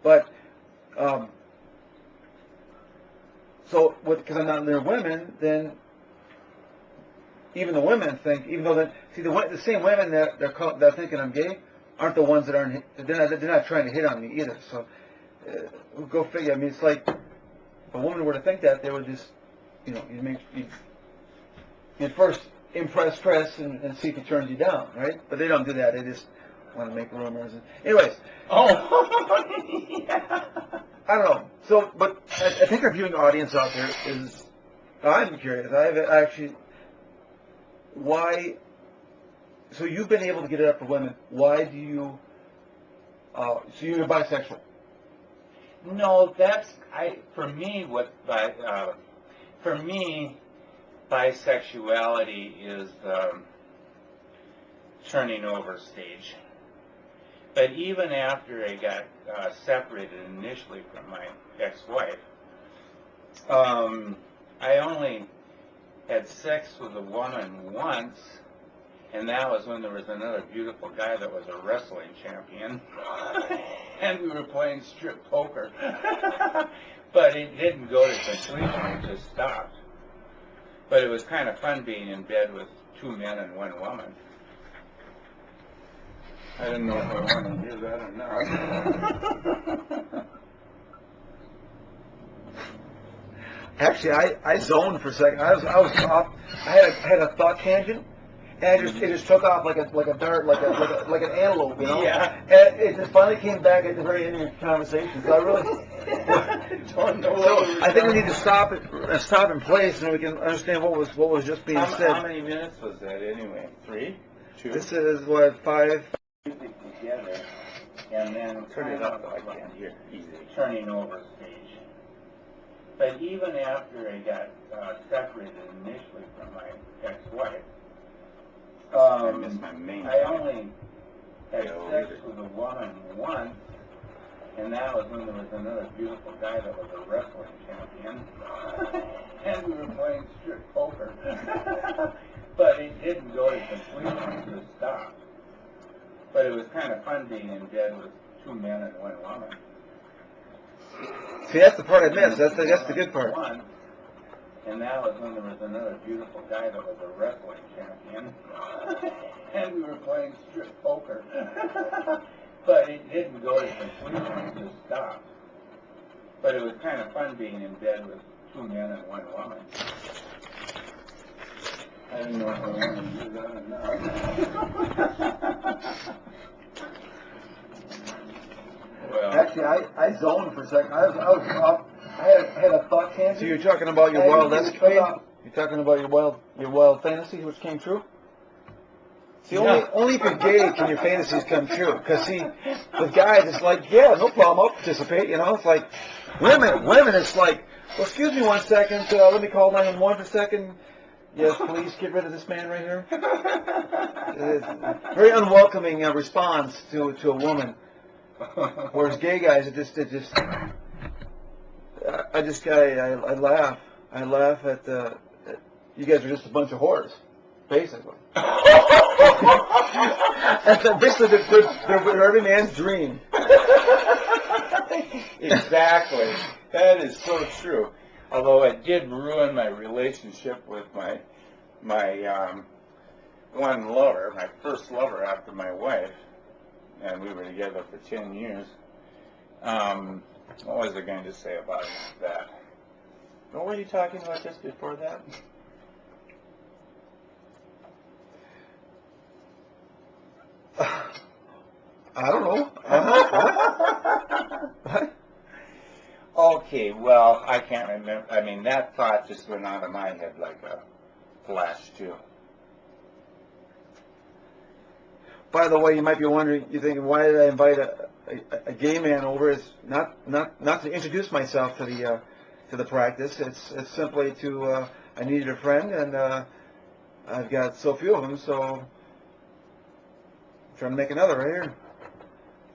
But so because I'm not near women, then even the women think, even though the same women that they're thinking I'm gay aren't the ones that aren't, they're not trying to hit on me either. So, go figure. I mean, it's like, if a woman were to think that, they would just, you know, you'd first impress press and see if he turns you down, right? But they don't do that. They just want to make rumors. Anyways. Oh, yeah. I don't know. So, but I think our viewing audience out there is, I'm curious. I've actually, why, so you've been able to get it up for women. Why do you, so you're bisexual? No, for me, bisexuality is the turning over stage. But even after I got separated initially from my ex-wife, I only had sex with a woman once, and that was when there was another beautiful guy that was a wrestling champion, and we were playing strip poker. But it didn't go to completion, it just stopped. But it was kind of fun being in bed with 2 men and 1 woman. I didn't know if I wanted to hear that or not. Actually, I zoned for a second. I was off. I had a thought tangent, and it just took off like a dart, like an antelope, you know. Yeah. And it just finally came back at the very end of your conversation. So I really don't know. So I think we need to stop in place, and we can understand what was just being said. How many minutes was that anyway? 3? 2? This is what 5. Music together, and then Turn it up, though, I can't hear. Easy. Turning over stage. But even after I got separated initially from my ex-wife, I missed my main I point. only had sex with a woman once, and that was when there was another beautiful guy that was a wrestling champion, and we were playing strip poker. But it didn't go to completion, it just stopped. But it was kind of fun being in bed with 2 men and 1 woman. See, that's the part I missed. That's the good part. And that was when there was another beautiful guy that was a wrestling champion, and we were playing strip poker. But it didn't go to completion, it just stopped. But it was kind of fun being in bed with 2 men and 1 woman. I didn't know if I wanted to do that or not. Well, Actually, I zoned for a second. I was off. I had a thought tangent. So you're talking about your wild escapade? You're talking about your wild fantasies, which came true? See, only if you're gay can your fantasies come true. Because, see, with guys, it's like, yeah, no problem, I'll participate, you know? It's like, women, it's like, well, excuse me 1 second, let me call 911 for a second. Yes, please get rid of this man right here. It's a very unwelcoming response to a woman. Whereas gay guys, I laugh. I laugh at you guys are just a bunch of whores, basically. That's basically they're every man's dream. Exactly. That is so true. Although it did ruin my relationship with my one lover, my first lover after my wife, and we were together for 10 years. What was I going to say about that? What were you talking about just before that? I don't know. What? Okay, well, I can't remember. I mean, that thought just went out of my head like a flash, too. By the way, you might be wondering, you're thinking, why did I invite a gay man over? It's not to introduce myself to the practice. It's simply to I needed a friend, and I've got so few of them, so I'm trying to make another right here.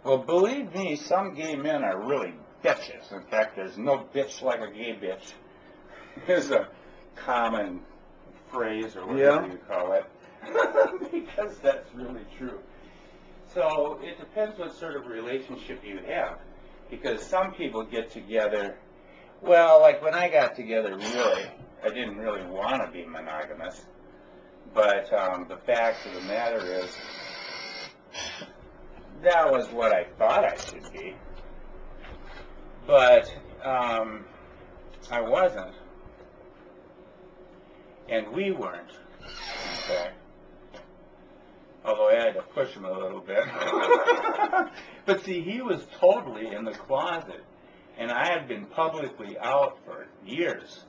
Well, believe me, some gay men are really bitches. In fact, there's no bitch like a gay bitch. There's a common phrase, or whatever you call it, because that's really true. So it depends what sort of relationship you have, because some people get together, well, like when I got together, really, I didn't really want to be monogamous, but the fact of the matter is, that was what I thought I should be. But I wasn't. And we weren't, in fact. Although I had to push him a little bit. But see, he was totally in the closet. And I had been publicly out for years.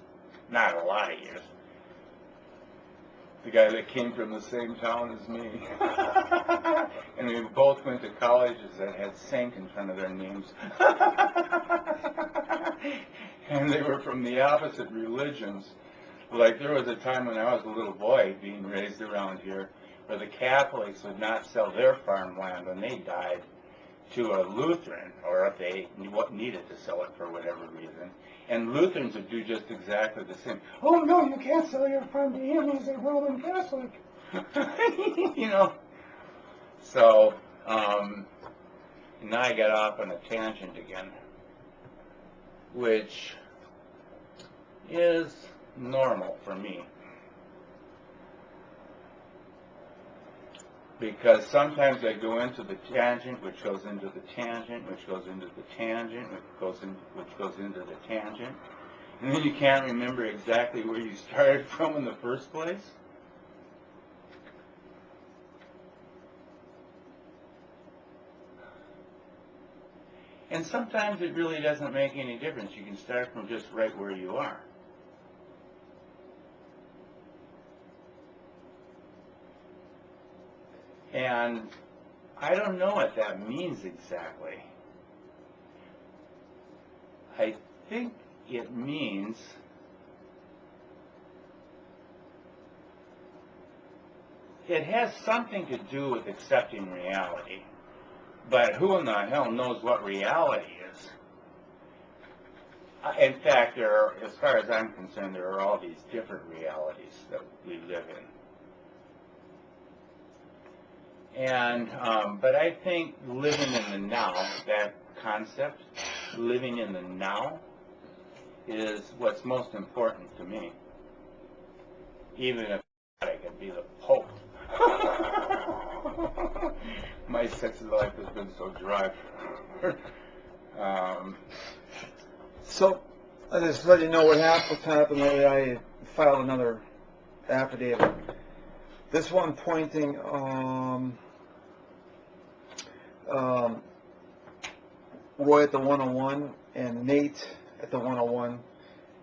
Not a lot of years. The guy that came from the same town as me. And we both went to colleges that had Saint in front of their names. And they were from the opposite religions. Like, there was a time when I was a little boy being raised around here where the Catholics would not sell their farmland when they died to a Lutheran, or if they needed to sell it for whatever reason. And Lutherans would do just exactly the same. Oh, no, you can't sell your farm to him. He's a Roman Catholic. You know. So, now I got off on a tangent again, which is normal for me. Because sometimes I go into the tangent, which goes into the tangent, which goes into the tangent, which goes into the tangent, and then you can't remember exactly where you started from in the first place. And sometimes it really doesn't make any difference. You can start from just right where you are. And I don't know what that means exactly. I think it means it has something to do with accepting reality. But who in the hell knows what reality is? In fact, there are, as far as I'm concerned, there are all these different realities that we live in. And, but I think living in the now, that concept, living in the now, is what's most important to me. Even if I could be the Pope. My sex life has been so dry. So, I just let you know what's happened. I filed another affidavit. This one pointing Roy at the 101 and Nate at the 101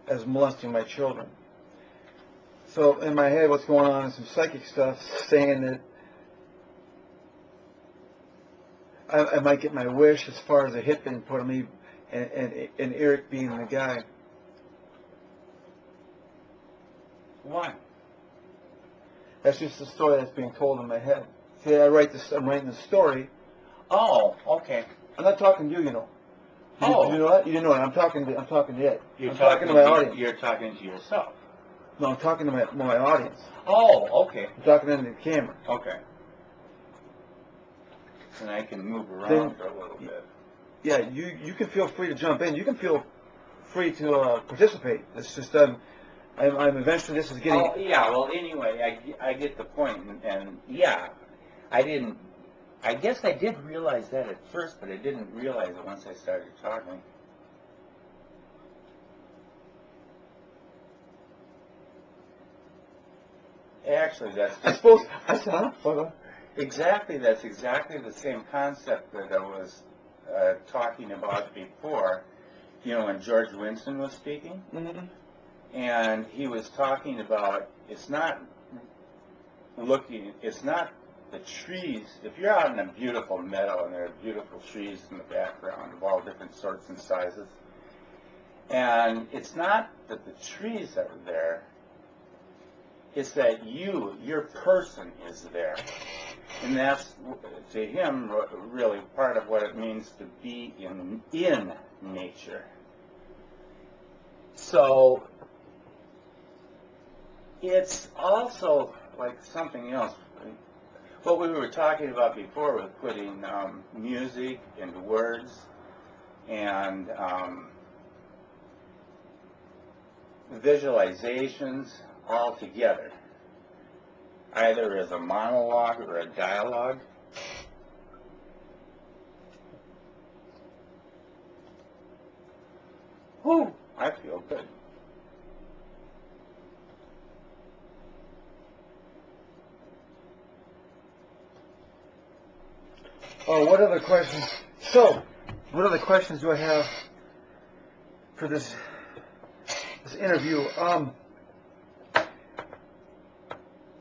as molesting my children. So in my head, what's going on is some psychic stuff saying that I might get my wish as far as a hit being put on me, and Eric being the guy. Why? That's just the story that's being told in my head. See, I'm writing the story. Oh, okay. I'm not talking to you, you know. Oh. You know that? You didn't know that. I'm talking to Ed. I'm talking to my audience. You're talking to yourself. No, I'm talking to my audience. Oh, okay. I'm talking into the camera. Okay. And I can move around for a little bit. Yeah, you can feel free to jump in. You can feel free to participate. It's just I'm eventually this is getting. Oh, yeah. Well, anyway, I get the point, and yeah, I guess I did realize that at first, but I didn't realize it once I started talking. Actually, that's I suppose I said, huh? exactly. That's exactly the same concept that I was talking about before. You know, when George Winston was speaking, and he was talking about it's not the trees. If you're out in a beautiful meadow and there are beautiful trees in the background of all different sorts and sizes, and it's not that the trees are there. It's that your person is there. And that's, to him, really part of what it means to be in nature. So, it's also like something else. What we were talking about before with putting music and words and visualizations all together, either as a monologue or a dialogue. whew, I feel good. Oh, what other questions? So, what other questions do I have for this interview?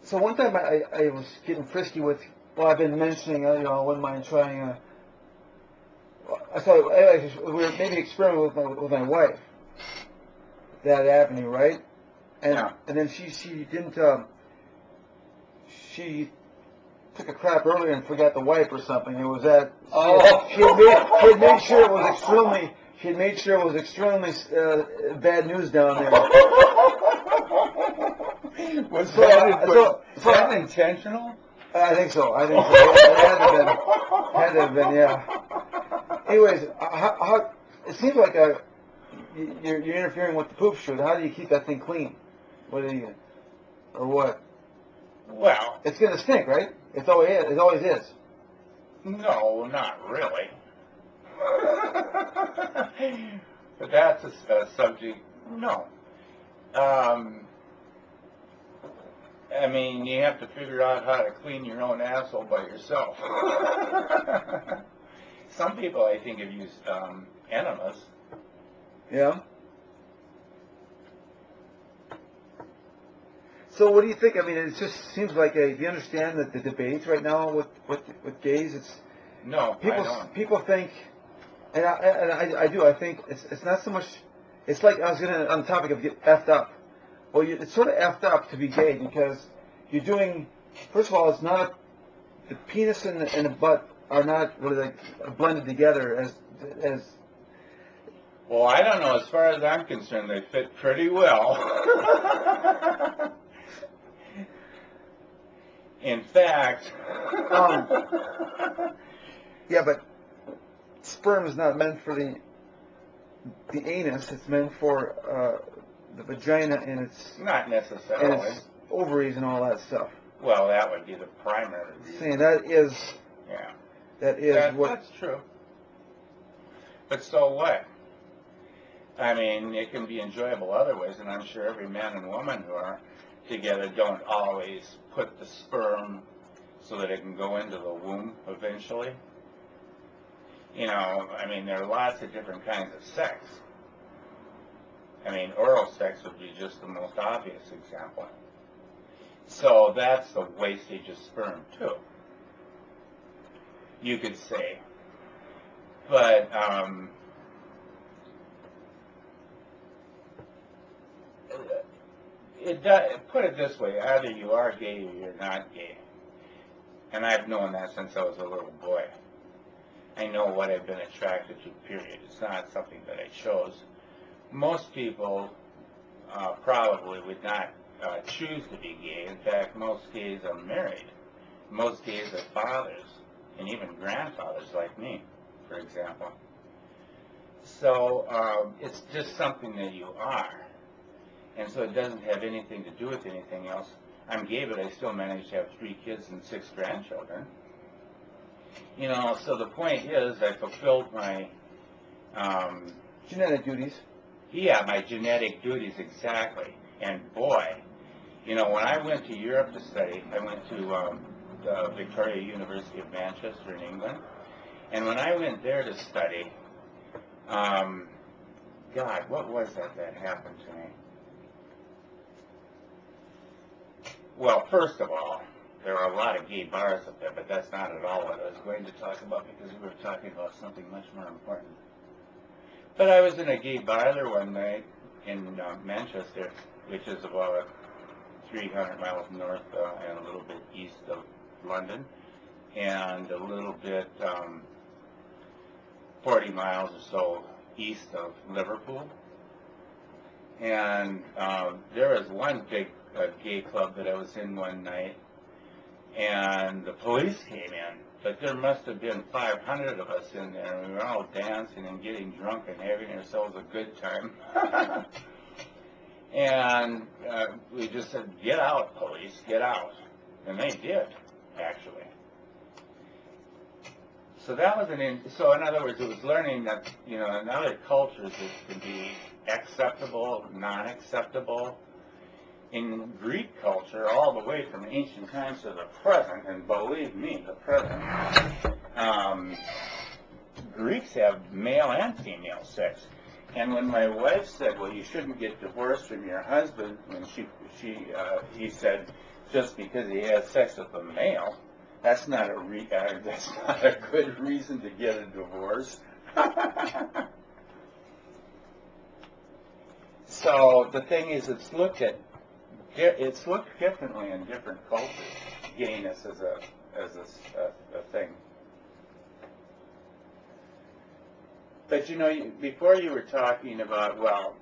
So one time I was getting frisky with, well, I've been mentioning, I wouldn't mind trying I thought we were maybe experimenting with my wife, that avenue, right? And Yeah. and then she didn't, she took a crap earlier and forgot the wipe or something. It was that she had made sure it was extremely bad news down there. Was So, that intentional? I think so. It had to have been, yeah. Anyways, how it seems like you're interfering with the poop chute. How do you keep that thing clean? What do you, or what? Well, It's gonna stink, right? It always is. no, not really. But that's a subject. No. I mean, you have to figure out how to clean your own asshole by yourself. Some people, I think, have used enemas. Yeah. So what do you think? I mean, it just seems like do you understand that the debates right now with gays? It's No, I don't. people think, and I do. I think it's not so much. It's like I was on the topic of get effed up. Well, it's sort of effed up to be gay because you're doing. First of all, it's not the penis and the butt are not really like blended together as. Well, I don't know. As far as I'm concerned, they fit pretty well. In fact, Yeah, but sperm is not meant for the anus. It's meant for the vagina and its not necessarily. ovaries and all that stuff. Well, that would be the primary reason. Saying that is what. That's true. But so what? I mean, it can be enjoyable other ways, and I'm sure every man and woman who are together don't always put the sperm so that it can go into the womb eventually. You know, I mean, there are lots of different kinds of sex. I mean, oral sex would be just the most obvious example. So that's the wastage of sperm, too, you could say. But, put it this way, either you are gay or you're not gay. And I've known that since I was a little boy. I know what I've been attracted to, period. It's not something that I chose. Most people probably would not choose to be gay. In fact, most gays are married. Most gays are fathers, and even grandfathers like me, for example. So it's just something that you are. And so it doesn't have anything to do with anything else. I'm gay, but I still managed to have 3 kids and 6 grandchildren. You know, so the point is I fulfilled my... genetic duties. Yeah, my genetic duties, exactly. And boy, you know, when I went to Europe to study, I went to the Victoria University of Manchester in England. And when I went there to study, God, what was that happened to me? Well, first of all, there are a lot of gay bars up there, but that's not at all what I was going to talk about because we were talking about something much more important. But I was in a gay bar there one night in Manchester, which is about 300 miles north and a little bit east of London, and a little bit 40 miles or so east of Liverpool. And there was one big gay club that I was in one night, and the police came in, but there must have been 500 of us in there, and we were all dancing and getting drunk and having ourselves a good time. And we just said, "Get out, police, get out." And they did, actually. So that was so in other words, it was learning that, in other cultures it can be acceptable, non-acceptable. In Greek culture, all the way from ancient times to the present, and believe me, the present, Greeks have male and female sex. And when my wife said, well, you shouldn't get divorced from your husband, when he said, just because he has sex with a male, that's not a good reason to get a divorce. So the thing is, it's looked differently in different cultures. Gayness as a thing. But before you were talking about, well,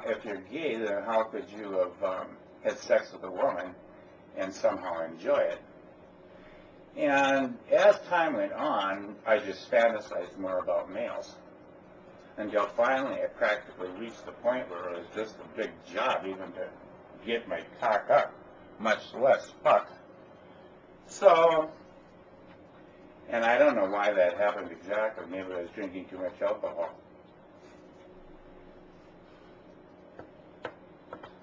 if you're gay, then how could you have had sex with a woman and somehow enjoy it? And as time went on, I just fantasized more about males. Until finally I practically reached the point where it was just a big job even to get my cock up, much less fuck. So, and I don't know why that happened exactly. Maybe I was drinking too much alcohol.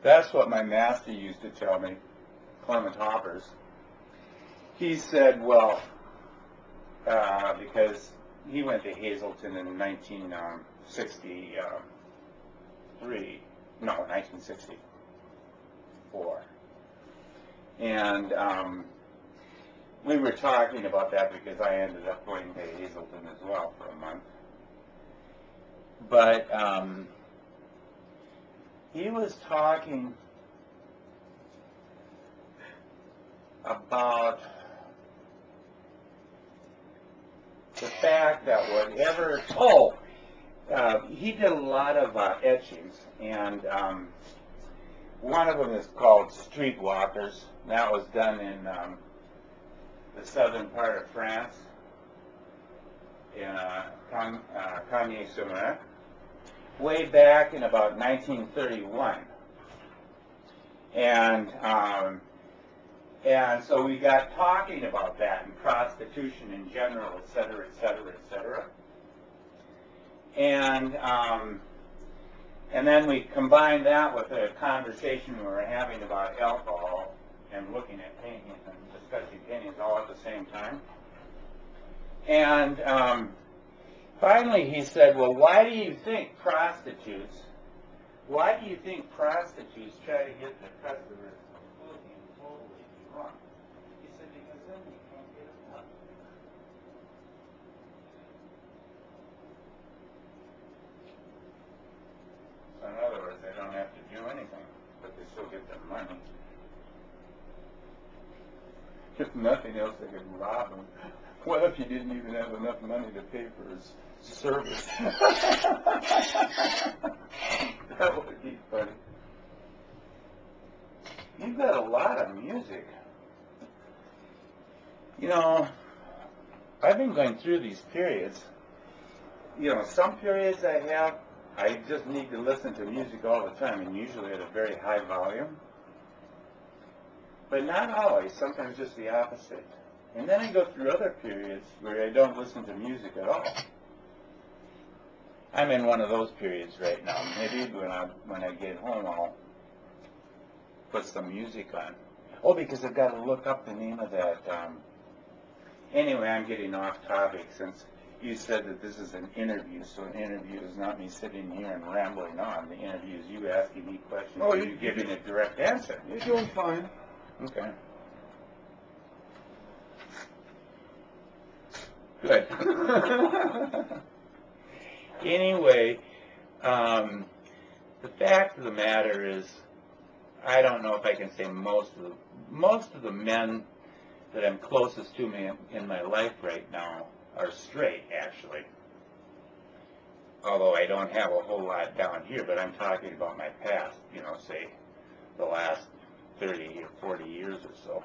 That's what my master used to tell me, Clement Hoppers. He said, well, because he went to Hazleton in 1964. And we were talking about that because I ended up going to Hazleton as well for a month. But he was talking about the fact that whatever, he did a lot of etchings, and one of them is called Streetwalkers. That was done in the southern part of France, in Cagnes-sur-Mer, way back in about 1931. And so we got talking about that and prostitution in general, et cetera, et cetera, et cetera. And then we combined that with a conversation we were having about alcohol and looking at paintings and discussing paintings all at the same time. And finally he said, well, why do you think prostitutes try to get the customers completely and totally drunk? He said, because then they can't get enough. So in other words, they don't have to do anything, but they still get their money. If nothing else, they could rob him. What if you didn't even have enough money to pay for his service? That would be funny. You've got a lot of music. I've been going through these periods. Some periods I just need to listen to music all the time, and usually at a very high volume. But not always, sometimes just the opposite. And then I go through other periods where I don't listen to music at all. I'm in one of those periods right now. Maybe when I get home, I'll put some music on. Oh, because I've got to look up the name of that. Anyway, I'm getting off topic since you said that this is an interview. So an interview is not me sitting here and rambling on. The interview is you asking me questions and you giving a direct answer. You're doing fine. Okay. Good. Anyway, the fact of the matter is, I don't know if I can say most of the men that I'm closest to me in my life right now are straight, actually. Although I don't have a whole lot down here, but I'm talking about my past, say the last 30 or 40 years or so.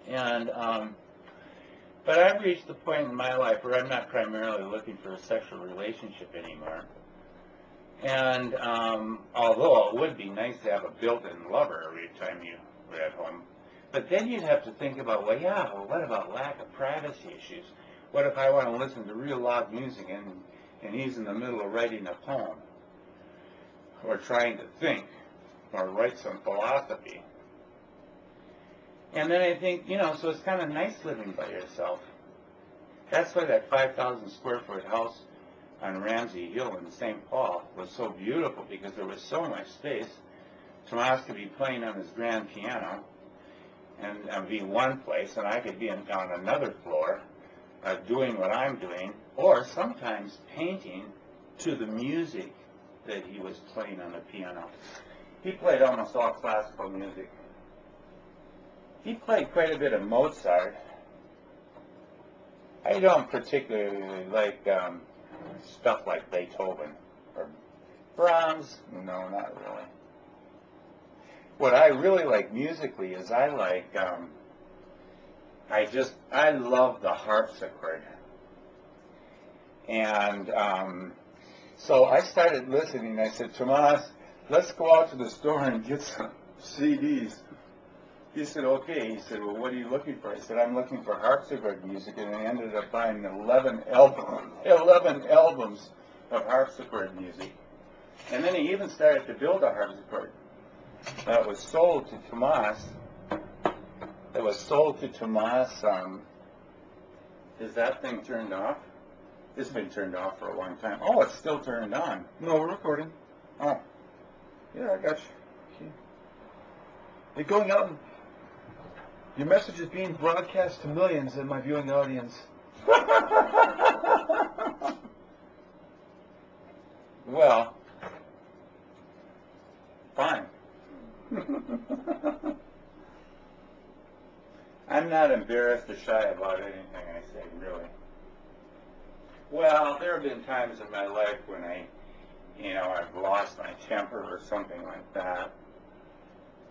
And but I've reached the point in my life where I'm not primarily looking for a sexual relationship anymore. And although it would be nice to have a built-in lover every time you were at home, but then you'd have to think about, well, what about lack of privacy issues? What if I want to listen to real loud music and he's in the middle of writing a poem or trying to think or write some philosophy? And then I think, so it's kind of nice living by yourself. That's why that 5,000 square foot house on Ramsey Hill in St. Paul was so beautiful, because there was so much space. Tomas could be playing on his grand piano and be one place, and I could be on another floor doing what I'm doing, or sometimes painting to the music that he was playing on the piano. He played almost all classical music. He played quite a bit of Mozart. I don't particularly like stuff like Beethoven or Brahms. No, not really. What I really like musically is I love the harpsichord. And so I started listening. I said, Tomas, let's go out to the store and get some CDs. He said, okay. He said, well, what are you looking for? I said, I'm looking for harpsichord music. And I ended up buying 11 albums of harpsichord music. And then he even started to build a harpsichord that was sold to Tomas. Is that thing turned off? It's been turned off for a long time. Oh, it's still turned on. No, we're recording. Oh. Yeah, I got you. You're going out and your message is being broadcast to millions in my viewing audience. Well, fine. I'm not embarrassed or shy about anything I say, really. Well, there have been times in my life when I've lost my temper or something like that,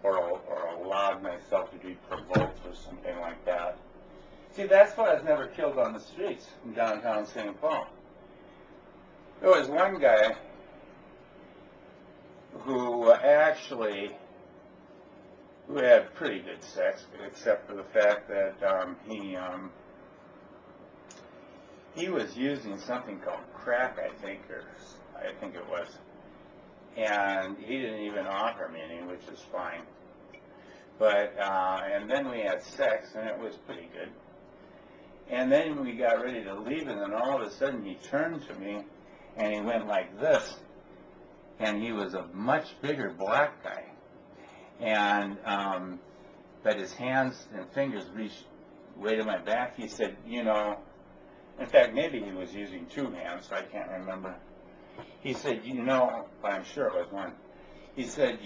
or allowed myself to be provoked or something like that. See, that's why I was never killed on the streets in downtown St. Paul. There was one guy who had pretty good sex, except for the fact that he was using something called crack, I think it was. And he didn't even offer me any, which is fine. But, and then we had sex, and it was pretty good. And then we got ready to leave, and then all of a sudden he turned to me, and he went like this. And he was a much bigger black guy. And, but his hands and fingers reached way to my back. He said, in fact, maybe he was using two hands, so I can't remember. He said, I'm sure it was one. He said,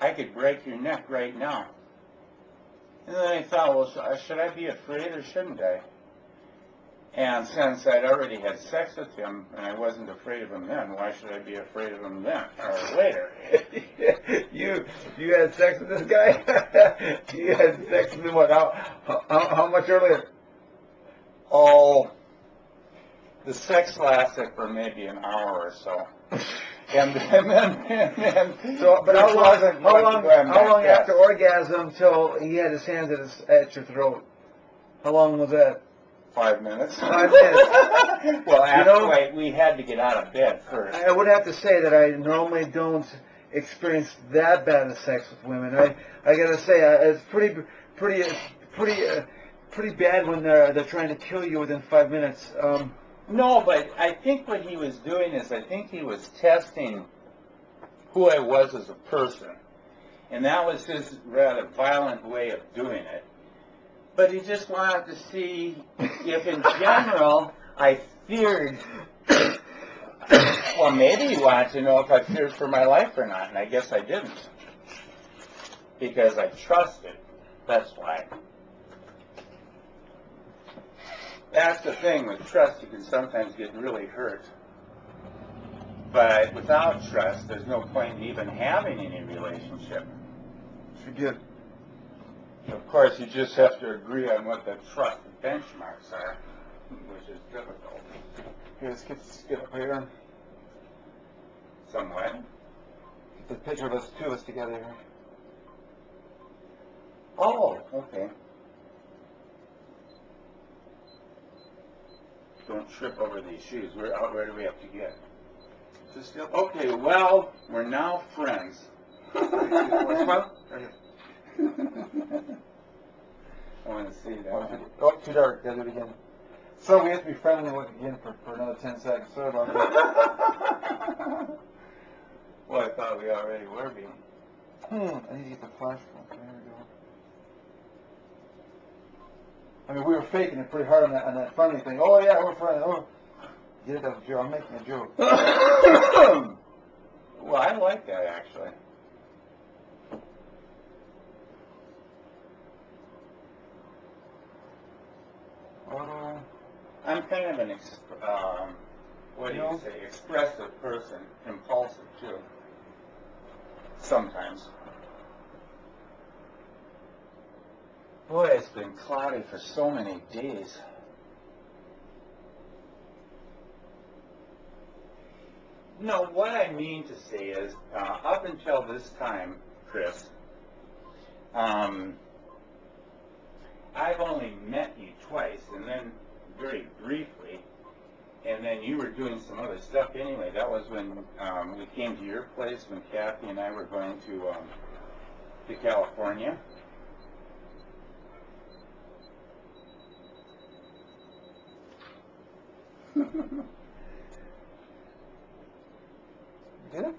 I could break your neck right now. And then I thought, well, should I be afraid or shouldn't I? And since I'd already had sex with him and I wasn't afraid of him then, why should I be afraid of him then or later? You had sex with this guy? You had sex with him what? How much earlier? Oh, the sex lasted for maybe an hour or so. And then So, but how long after orgasm till he had his hands at your throat? How long was that? 5 minutes. 5 minutes. Well, we had to get out of bed first. I would have to say that I normally don't experience that bad of sex with women. I gotta say it's pretty bad when they're trying to kill you within 5 minutes. No, but I think what he was doing is I think he was testing who I was as a person. And that was his rather violent way of doing it. But he just wanted to see if in general I feared. Well, maybe he wanted to know if I feared for my life or not, and I guess I didn't. Because I trusted. That's why. That's the thing with trust, you can sometimes get really hurt. But without trust, there's no point in even having any relationship. Forget. Of course, you just have to agree on what the trust benchmarks are, which is difficult. Here, let's get up here. Somewhat. Get the picture of us two of us together here. Oh, okay. don't trip over these shoes. Where do we have to get? Just okay. Well, we're now friends. What's that? I want to see that. Oh, too dark. Gotta do it again. So we have to be friendly with again for another 10 seconds. Sorry about that. Well, I thought we already were being. I need to get the flash. There we go. I mean, we were faking it pretty hard on that friendly thing. Oh yeah, we're friendly. Oh, get it, that was a joke. I'm making a joke. Well, I like that actually. I'm kind of an expressive person, impulsive too. Sometimes. Boy, it's been cloudy for so many days. No, what I mean to say is, up until this time, Chris, I've only met you twice, and then very briefly, and then you were doing some other stuff anyway. That was when we came to your place when Kathy and I were going to California. Did it?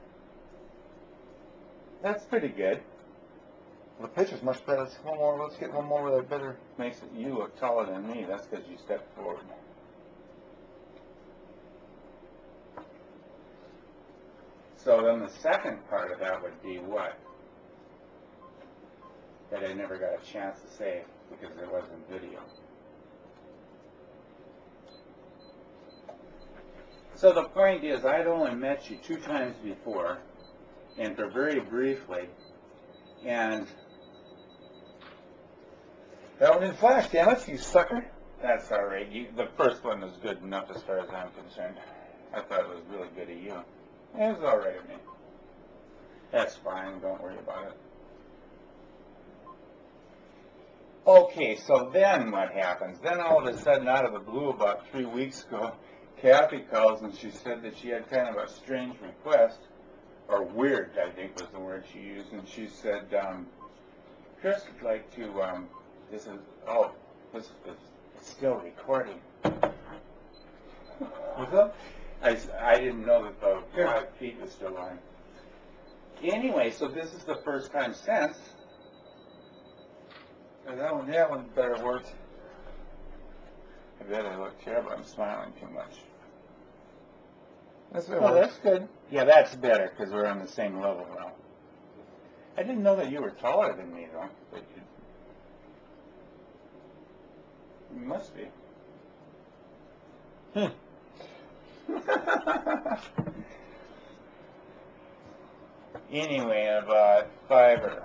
That's pretty good. The picture's much better. Let's get one more with a better. Makes it you look taller than me. That's because you stepped forward. So then the second part of that would be what? That I never got a chance to say because there wasn't video. So the point is, I'd only met you 2 times before, and for very briefly, and That one didn't flash, damn it, you sucker. that's all right. The first one was good enough as far as I'm concerned. I thought it was really good of you. It was all right of me. That's fine. Don't worry about it. Okay, so then what happens? Then all of a sudden, out of the blue, about 3 weeks ago, Kathy calls and she said that she had kind of a strange request, or weird, I think was the word she used, and she said, Chris would like to, this is still recording. What's up? I didn't know that the 5 feet was still on. Anyway, so this is the first time since. That one better worked. I bet I look terrible. I'm smiling too much. That's That's good. Yeah, that's better because we're on the same level now. I didn't know that you were taller than me, though. But you must be. Anyway, in about 5 or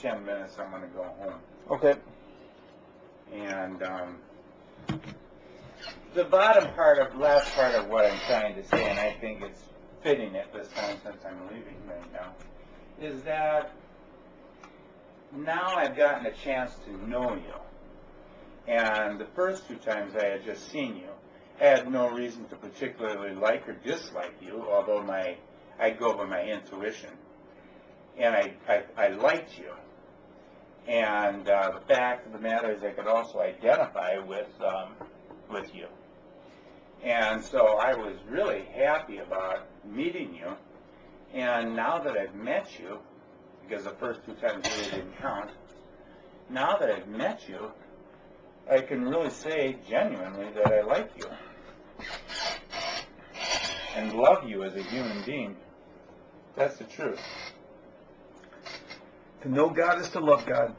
10 minutes, I'm going to go home. Okay. And the last part of what I'm trying to say, and I think it's fitting at this time since I'm leaving right now, is that now I've gotten a chance to know you. And the first 2 times I had just seen you, I had no reason to particularly like or dislike you, although I'd go by my intuition. And I liked you. And the fact of the matter is I could also identify with you. And so I was really happy about meeting you. And now that I've met you, because the first 2 times really didn't count, now that I've met you, I can really say genuinely that I like you. And love you as a human being. That's the truth. To know God is to love God.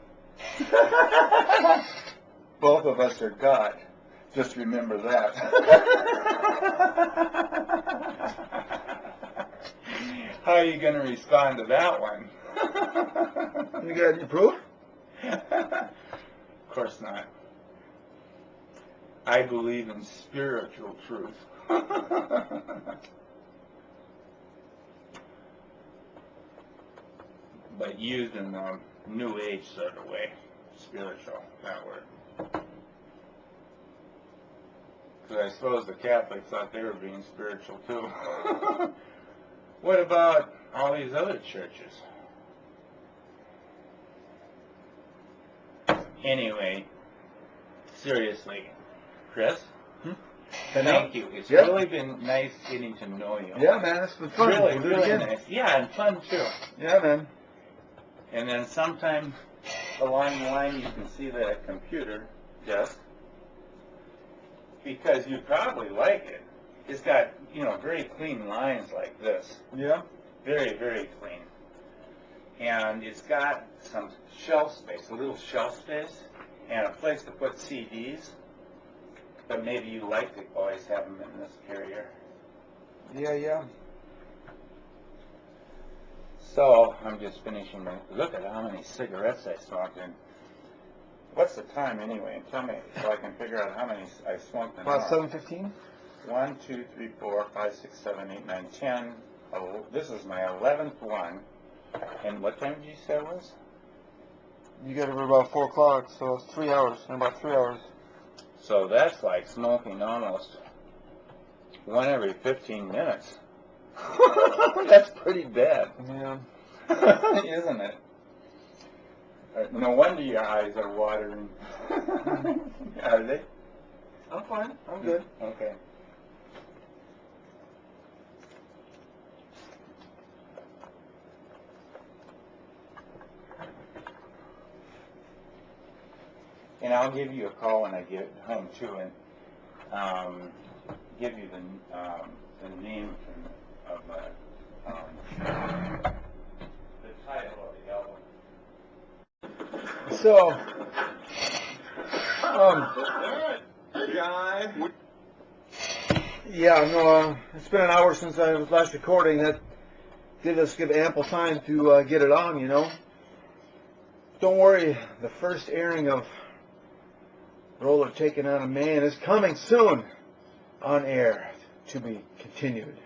Both of us are God. Just remember that. How are you going to respond to that one? You got any proof? Of course not. I believe in spiritual truth. But used in a new age sort of way. Spiritual, that word. Because I suppose the Catholics thought they were being spiritual too. What about all these other churches? Anyway, seriously, Chris, thank you. It's Yeah. really been nice getting to know you. Yeah, man, it's been fun. Really, We'll do it really again. nice. Yeah, and fun too. Yeah, man. And then sometime along the line you can see the computer desk, because you probably like it. It's got, very clean lines like this. Yeah. Very, very clean. And it's got some shelf space, a little shelf space, and a place to put CDs. But maybe you like to always have them in this area. Yeah. So, I'm just finishing my, look at how many cigarettes I smoked in. What's the time anyway? Tell me so I can figure out how many I smoked in. About 7:15. 1, 2, 3, 4, 5, 6, 7, 8, 9, 10. Oh, this is my 11th one. And what time did you say it was? You got to be about 4 o'clock, so it's 3 hours. In about 3 hours. So that's like smoking almost one every 15 minutes. That's pretty bad. Yeah. Isn't it? No wonder your eyes are watering. Are they? I'm fine. I'm good. Okay. And I'll give you a call when I get home too, and give you the name of the title of the album. So, yeah, no, it's been an hour since I was last recording. That did us give ample time to get it on, Don't worry, the first airing of Roller Taking on a Man is coming soon on air, to be continued.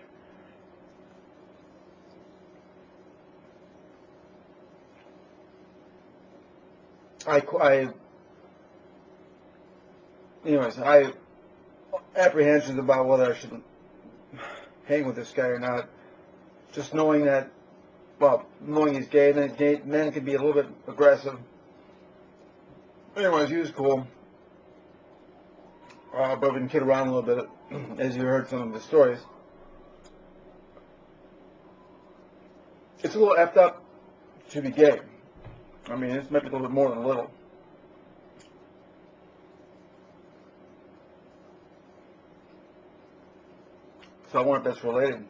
I apprehensions about whether I should hang with this guy or not. Just knowing that, knowing he's gay, and gay men can be a little bit aggressive. Anyways, he was cool. But we can kid around a little bit, as you heard some of the stories. It's a little effed up to be gay. I mean, it's maybe a little bit more than a little. So I wonder if that's related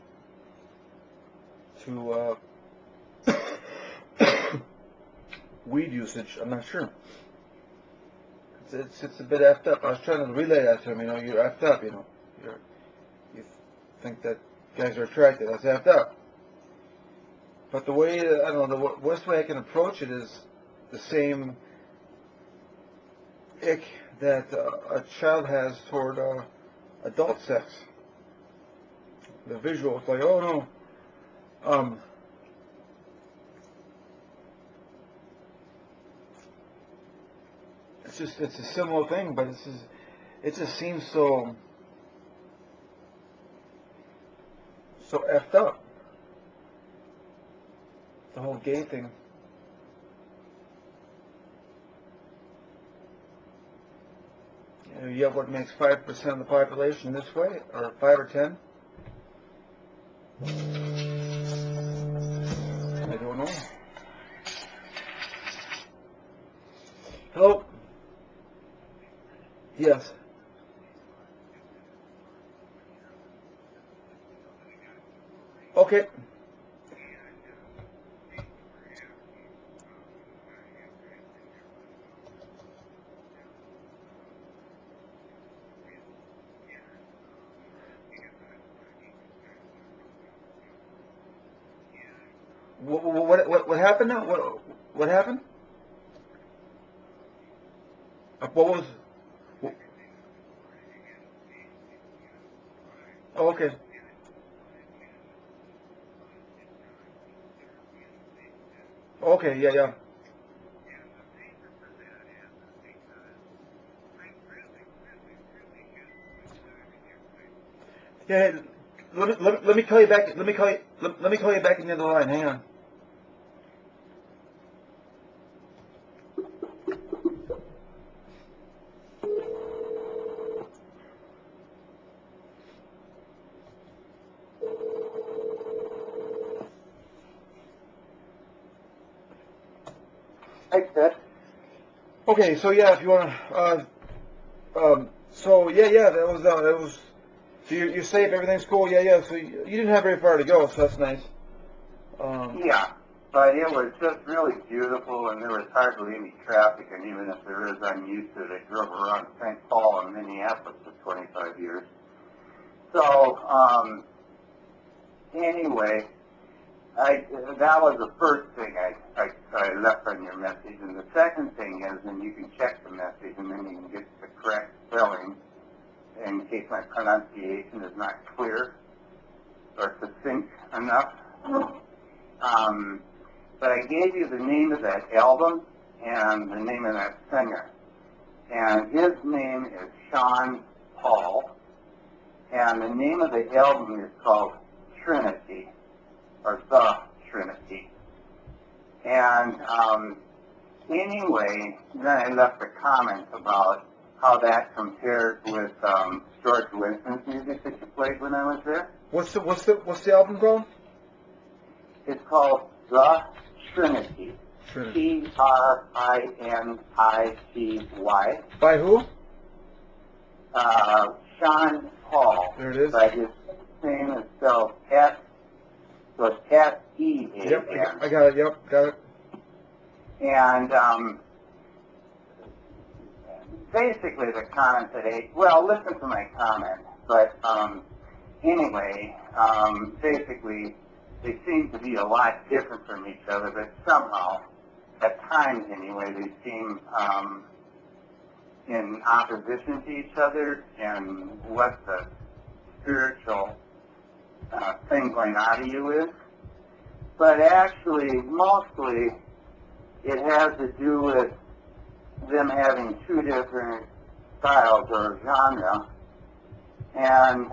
to weed usage. I'm not sure. It's a bit effed up. I was trying to relay that to him. You're effed up. You think that guys are attracted. That's effed up. But the way, I don't know, the worst way I can approach it is the same ick that a child has toward adult sex. The visual, it's like, oh no. It's a similar thing, but it just seems so effed up. The whole gay thing. You have what makes 5% of the population this way, or 5 or 10? I don't know. Hello? Yes. Okay. What happened now? What happened? What was? Oh, okay. Okay, yeah. Yeah, hey, let me call you back. Let me call you back in the other line. Hang on. Hey, Ted. Okay, so yeah, if you wanna, so yeah, that was. So you're safe. Everything's cool. Yeah. So you didn't have very far to go, so that's nice. Yeah, but it was just really beautiful, and there was hardly any traffic, and even if there is, I'm used to it. I drove around St. Paul and Minneapolis for 25 years. So, anyway, that was the first thing I left on your message, and the second thing is, and you can check the message, and then you can get the correct spelling in case my pronunciation is not clear or succinct enough. But I gave you the name of that album and the name of that singer. And his name is Sean Paul, and the name of the album is called Trinity, or The Trinity. And anyway, then I left a comment about how that compares with George Winston's music that you played when I was there. What's the album called? It's called The Trinity. Trinity. Trinity. By who? Sean Paul. There it is. But his name is spelled S, so it's S-E-A-N. Yep, I got it. Yep, got it. And basically the comment today, well, listen to my comment, but anyway, basically they seem to be a lot different from each other, but somehow, at times anyway, they seem in opposition to each other, and what the spiritual thing going out of you is. But actually, mostly, it has to do with them having two different styles or genre, and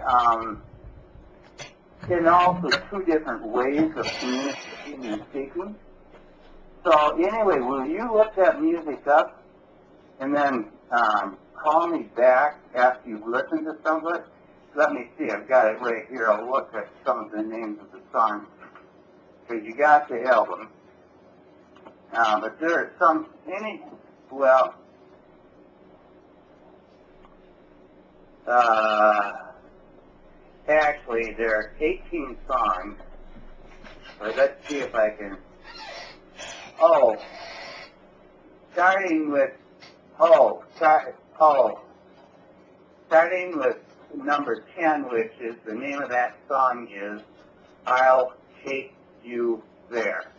also two different ways of communicating and speaking. So anyway, will you look that music up and then call me back after you've listened to some of it? Let me see, I've got it right here. I'll look at some of the names of the songs, because you got the album. But there are some, actually there are 18 songs. But let's see if I can, starting with number 10, which is, the name of that song is I'll Take You There.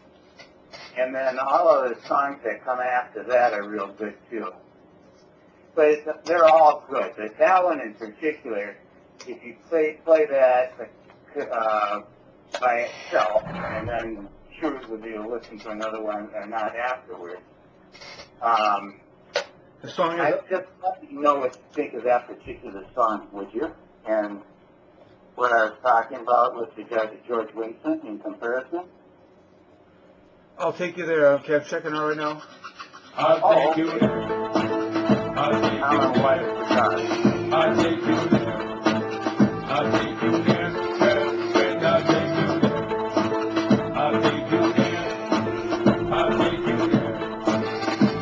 And then all of the songs that come after that are real good too. But they're all good. But that one in particular, if you play that by itself, and then choose whether you listen to another one or not afterwards, The song I is. just let you know what you think of that particular song, would you? And what I was talking about with regard to George Winston in comparison. I'll take you there. Okay, I'm checking out right now. I'll take you there. I'll take you there. I'll take you there. I'll take you there. Friend, I'll take you there. I'll take you there. I'll take you there.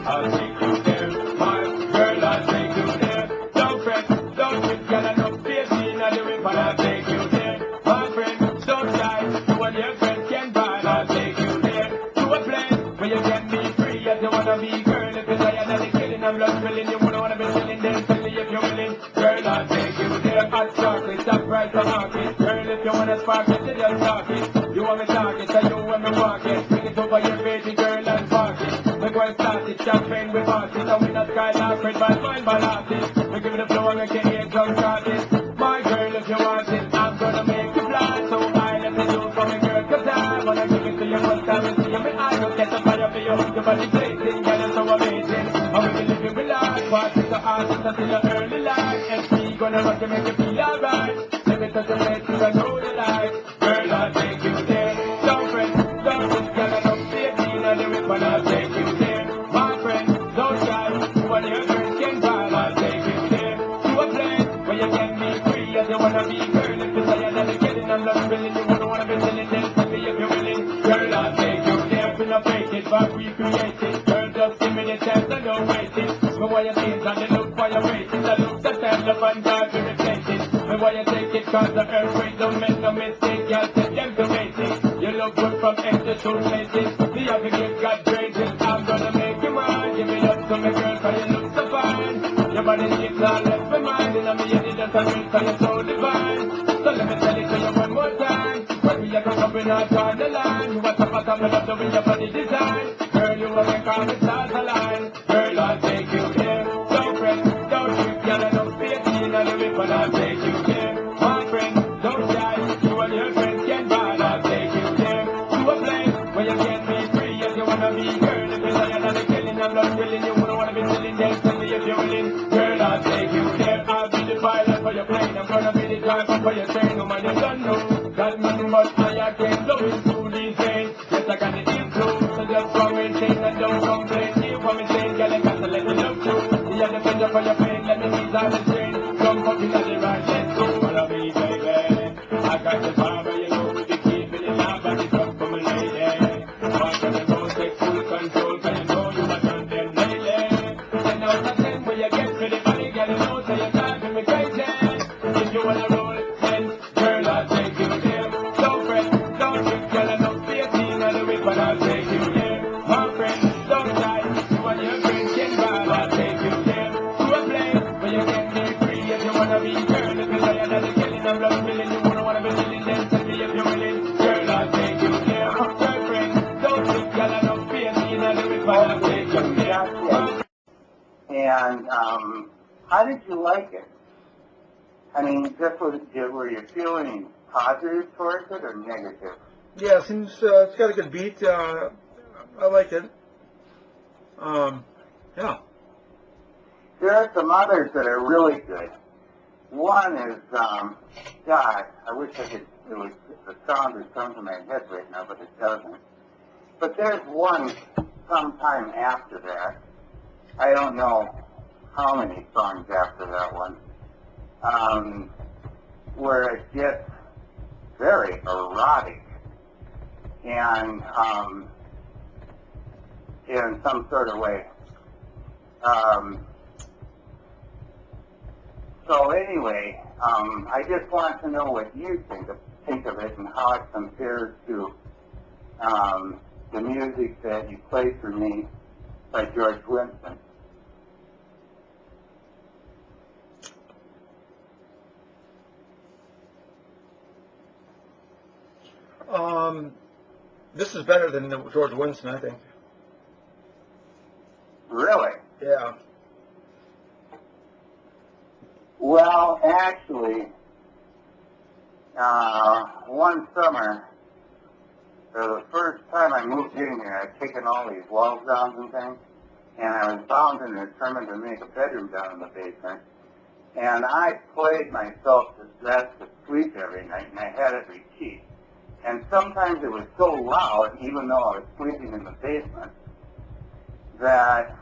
I'll take you there. My girl, I'll take you there. Don't fret, don't you get enough baby in the river, I'll take you there. My friend, don't die. You and your friend can buy, I'll take you there. To a place where you can be free as you wanna be, girl. If you're tired of the killing and blood spilling, you wouldn't wanna be chilling there. Tell me if you're willing, girl, I'll take you there. Hot chocolate, top price of market. Girl, if you wanna spark it, you just talk it. You want me talk it, so you want me walk it. Bring it over your baby girl and park it. We go and start it, champagne with party. So we not sky not red, but fine balances. We give it a flow and we can hear drunk started. My girl, if you want it, I'm gonna make you fly. So I let me do for me, girl, cause I wanna give it to you first time and see you. I don't get the fire for you, your body blazing, girl, it's so amazing. And we can live it with life, party so hard, until your early life. And we gonna rock you, make you feel alright. Let me touch your and your friends can ball. I'll take you there to a place where you can be free as you wanna be. Girl, if you're tired of the killing and love spilling, you wouldn't wanna be chilling, then tell me if you're willing. Girl, I'll take you there, been a fake it, but recreate it. Girl, just give me the chance and don't wait it. Me why you think and the look why you wait it. The look that stand up and God will replace it. Me why you take it cause the earthquake don't make no mistake. Y'all take them to make it. You look good from head to toe places. The other give God praises. I'm gonna make you mine. Give it up to me girl cause you look so fine. Your body shapes all left my mind. And I'm here to just a real cause you're so divine. So let me tell it to you one more time. When we are going up in our on the line. You are top of the love the way your body design. Girl you will make all the stars align. Girl I'll take you there. Don't fret, don't trip, y'all don't fear. You know the rip and I'll take you there. My friend, don't die. You and your friends can ball. I'll take you there to a place where you can be free as you wanna be. Girl, if you're tired of the killing and blood spilling, you wouldn't wanna be chilling. Then tell me if you're willing. Girl, I'll take you there. I'll be the pilot for your plane. I'm gonna be the driver for your train. No man, you don't know that nothing but I can blowing through these veins. Yes, I got the influence. So just come and change and don't complain. You want me saying, girl, I got to let you know too. You have the pleasure for your pain. Let me ease out the strain. Come up in the right, let's go. Follow me, baby. I got the power, you know, to be keeping it up, but it's up for me, lady. Walk on the road, take full control, cause you know you are done them lately. 10 out of 10, when you get ready, body, girl, you know, so you're driving me crazy. If you wanna roll, then, girl, I'll take you there. Don't fret, don't trip, girl, I don't fear, seeing on the whip, but I'll take you there. My friend, don't die, you and your friends can ball, I'll take you there. To a place where you can be free if you wanna be. Girl, if you're tired of the killing and blood spilling, you wouldn't wanna be chilling, then tell me if you're willing. Girl, I'll take you there. Girlfriend, don't trip, girl, I don't fear, seeing on the whip, but I'll take you there. And how did you like it? I mean, just were you feeling positive towards it or negative? Yeah, it seems it's got a good beat. I like it. Yeah. There are some others that are really good. One is, God, I wish I could, the sound would come to my head right now, but it doesn't. But there's one sometime after that. I don't know how many songs after that one, where it gets very erotic and in some sort of way. So anyway, I just want to know what you think of it and how it compares to the music that you played for me by George Winston. This is better than George Winston, I think. Really? Yeah. Well, actually, one summer, the first time I moved in here, I'd taken all these walls down and things, and I was bound and determined to make a bedroom down in the basement. And I played myself to death to sleep every night, and I had it repeat. And sometimes it was so loud, even though I was sleeping in the basement, that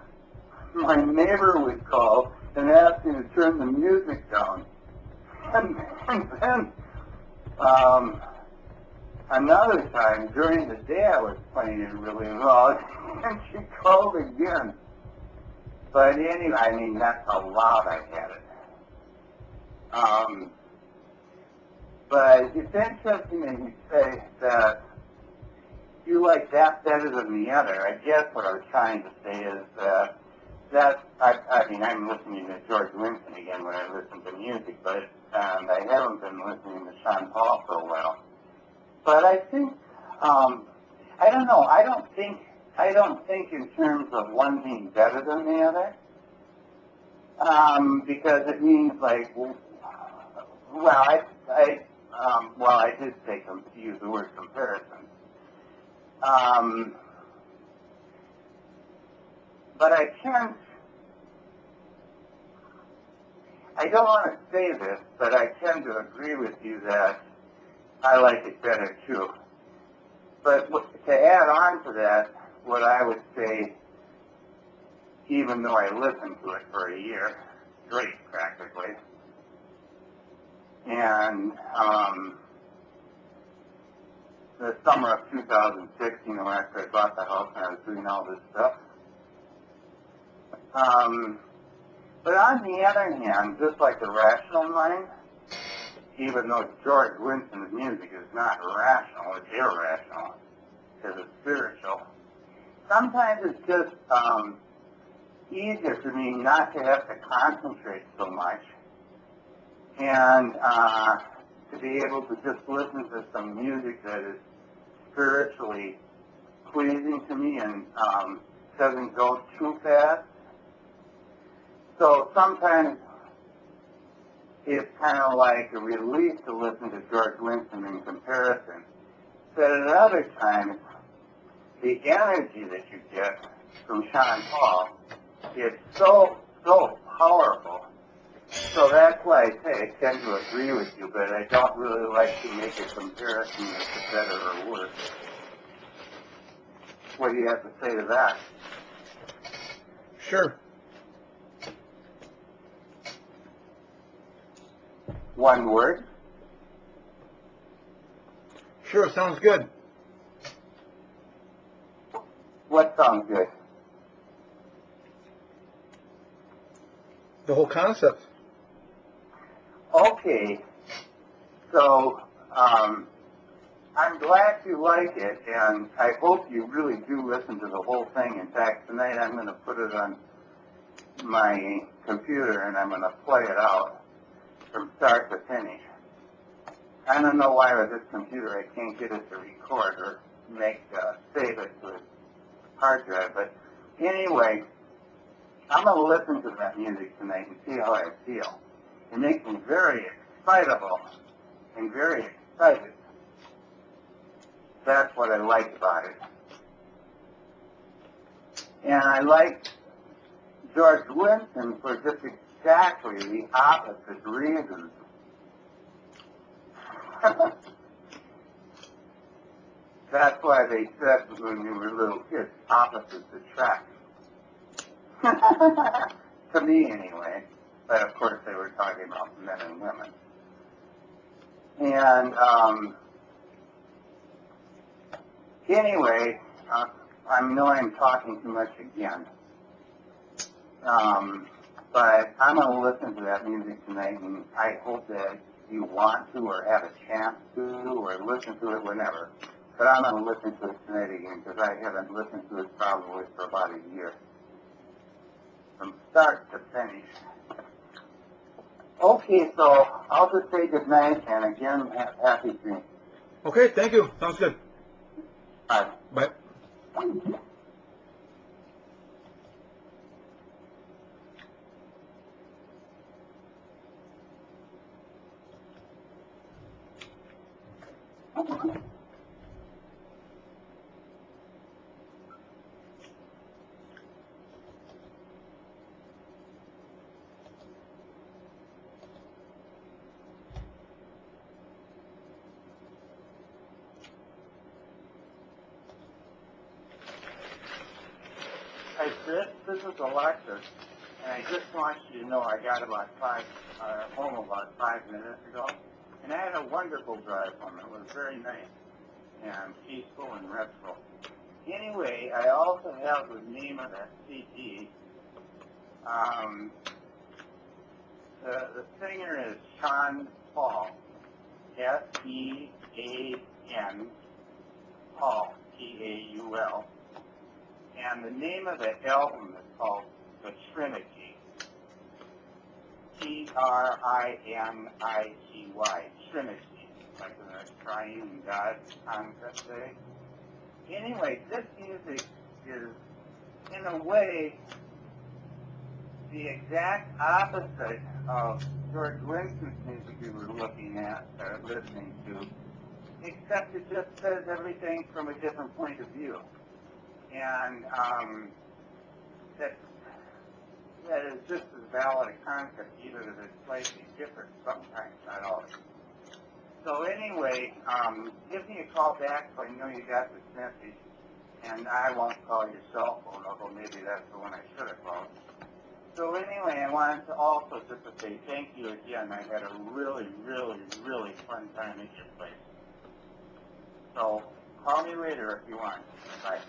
my neighbor would call and ask me to turn the music down. And then another time, during the day I was playing it really loud, and she called again. But anyway, I mean, that's how loud I had it. But it's interesting that you say that you like that better than the other. I guess what I was trying to say is that I mean, I'm listening to George Winston again when I listen to music, but I haven't been listening to Sean Paul for a while. But I think I don't know. I don't think in terms of one being better than the other, because it means like, I did say use the word comparison. But I don't want to say this, but I tend to agree with you that I like it better too. But to add on to that, what I would say even though I listened to it for a year straight, practically. And the summer of 2006, you know, after I bought the house and I was doing all this stuff. But on the other hand, just like the rational mind, even though George Winston's music is not rational, it's irrational, because it's spiritual, sometimes it's just easier for me not to have to concentrate so much and to be able to just listen to some music that is spiritually pleasing to me and doesn't go too fast. So sometimes it's kind of like a relief to listen to George Winston in comparison. But at other times, the energy that you get from Sean Paul is so powerful. So that's why I say I tend to agree with you, but I don't really like to make a comparison as to better or worse. What do you have to say to that? Sure. One word? Sure, sounds good. What sounds good? The whole concept. Okay, so I'm glad you like it, and I hope you really do listen to the whole thing. In fact, tonight I'm going to put it on my computer and I'm going to play it out from start to finish. I don't know why with this computer I can't get it to record or save it to a hard drive, but anyway, I'm going to listen to that music tonight and see how I feel. It makes me very excitable and very excited. That's what I like about it. And I like George Winston for just exactly the opposite reasons. That's why they said when you were little kids, opposites attract. To me, anyway. But of course, they were talking about men and women. And anyway, I know I'm talking too much again. But I'm going to listen to that music tonight, and I hope that you want to or have a chance to or listen to it whenever. But I'm going to listen to it tonight again because I haven't listened to it probably for about a year. From start to finish. Okay, so I'll just say good night, and again, happy dreams. Okay, thank you. Sounds good. Bye. Bye. Hi, Chris. This is Alexis, and I just want you to know I got home about 5 minutes ago, and I had a wonderful drive home. It was very nice and peaceful and restful. Anyway, I also have the name of that CD. The singer is Sean Paul, S-E-A-N, Paul, P-A-U-L. And the name of the album is called The Trinity. Trinity. Trinity. Like the triune God concept there. Anyway, this music is, in a way, the exact opposite of George Winston's music we were looking at, or listening to, except it just says everything from a different point of view. And that is just as valid a concept, even if it's slightly different sometimes, not always. So anyway, give me a call back so I know you got this message. And I won't call your cell phone, although maybe that's the one I should have called. So anyway, I wanted to also just to say thank you again. I had a really, really, really fun time at your place. So call me later if you want. Bye.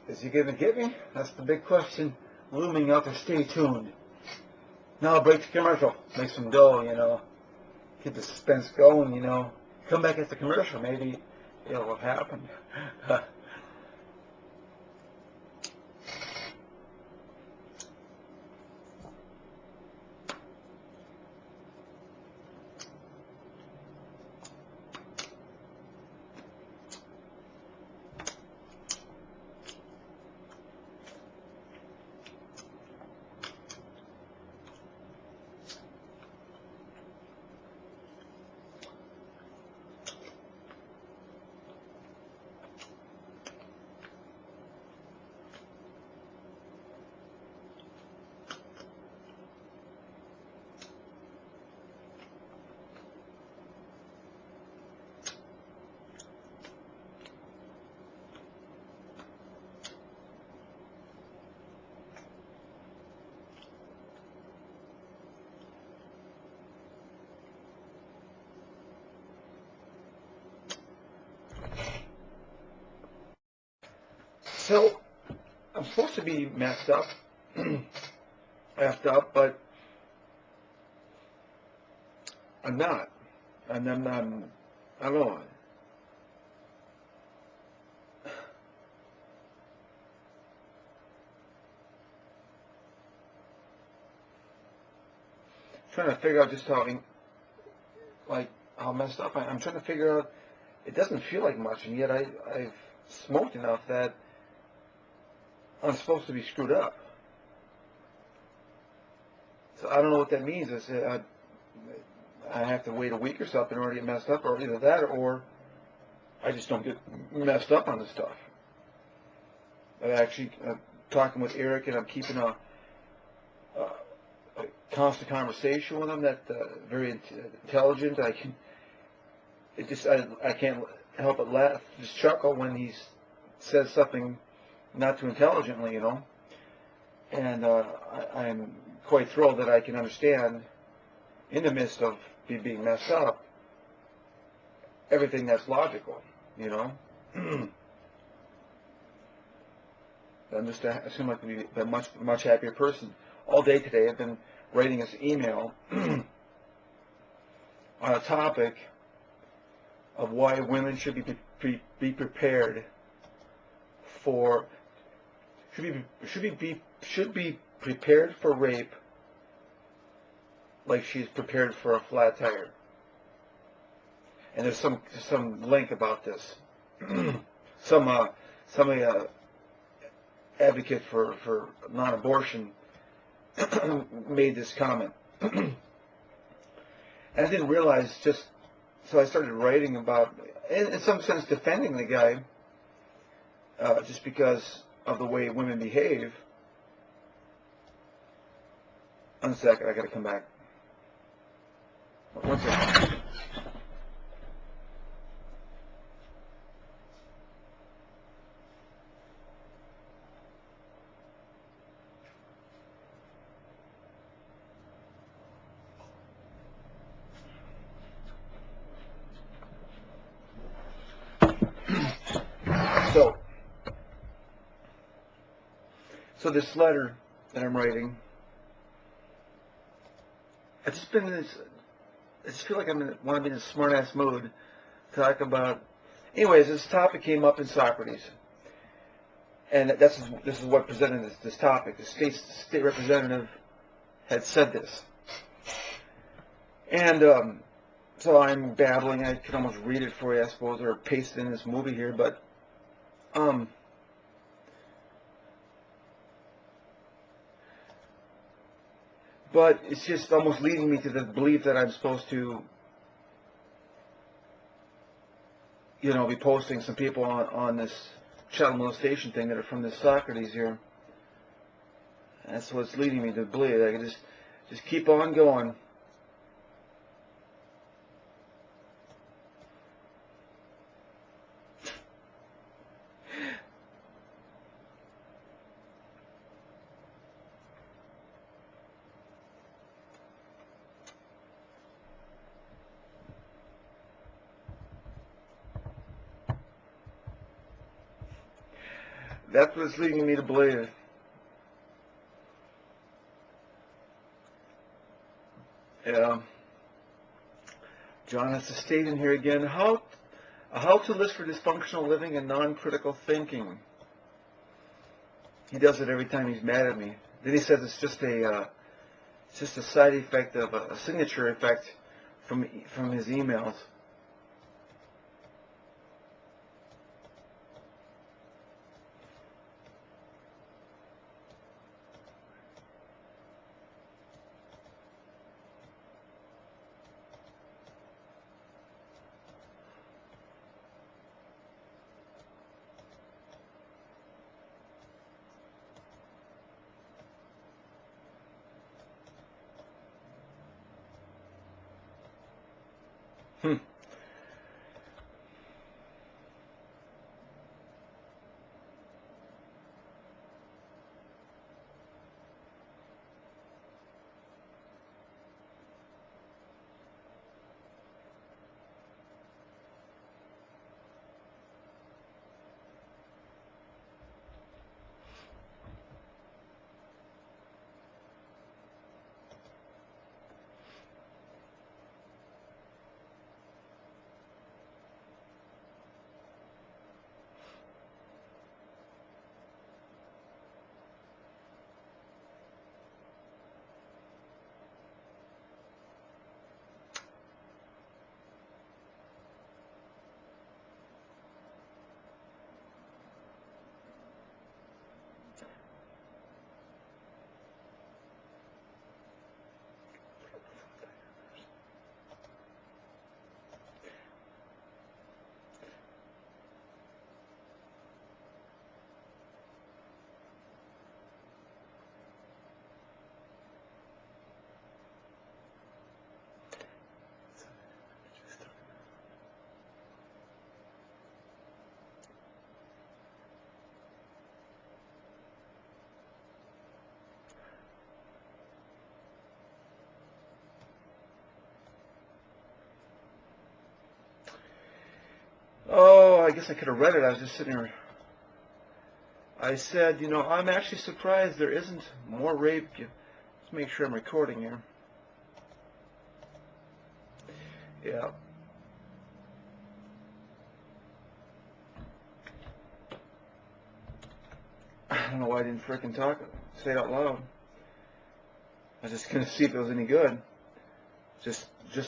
Is he gonna get me? That's the big question looming out there. Stay tuned. Now I'll break the commercial. Make some dough, you know. Keep the suspense going, you know. Come back at the commercial. Maybe it'll have happened. So, I'm supposed to be messed up, effed up, but I'm not. And I'm alone. Trying to figure out just how messed up I'm trying to figure out. It doesn't feel like much, and yet I've smoked enough that I'm supposed to be screwed up. So I don't know what that means. I have to wait a week or something in order to get messed up, or either that, or I just don't get messed up on this stuff. I'm actually talking with Eric, and I'm keeping a constant conversation with him. That very intelligent. I can't help but laugh, just chuckle when he says something not too intelligently, you know. And I'm quite thrilled that I can understand, in the midst of me being messed up, everything that's logical, you know. I'm just I seem like to be a much happier person. All day today I've been writing this email on a topic of why women should be prepared for should be prepared for rape like she's prepared for a flat tire. And there's some link about this. some advocate for non-abortion made this comment. And I didn't realize, so I started writing about, in some sense defending the guy, just because of the way women behave. 1 second, I gotta come back. 1 second. So this letter that I'm writing, I just feel like want to be in a smart-ass mood to talk about. Anyways, this topic came up in Socrates, and this is what presented this topic. The state representative had said this, and so I'm babbling. I could almost read it for you, I suppose, or paste it in this movie here, but it's just almost leading me to the belief that I'm supposed to you know, be posting some people on this child molestation thing that are from this Socrates here. That's what's leading me to believe. I can just keep on going. That's what's leading me to believe. Yeah. John has to state in here again how to list for dysfunctional living and non-critical thinking. He does it every time he's mad at me. Then he says it's just a side effect of a signature effect from his emails. Oh, I guess I could have read it. I was just sitting here. I said, you know, I'm actually surprised there isn't more rape. Let's make sure I'm recording here. Yeah. I don't know why I didn't frickin' say it out loud. I was just gonna see if it was any good. Just to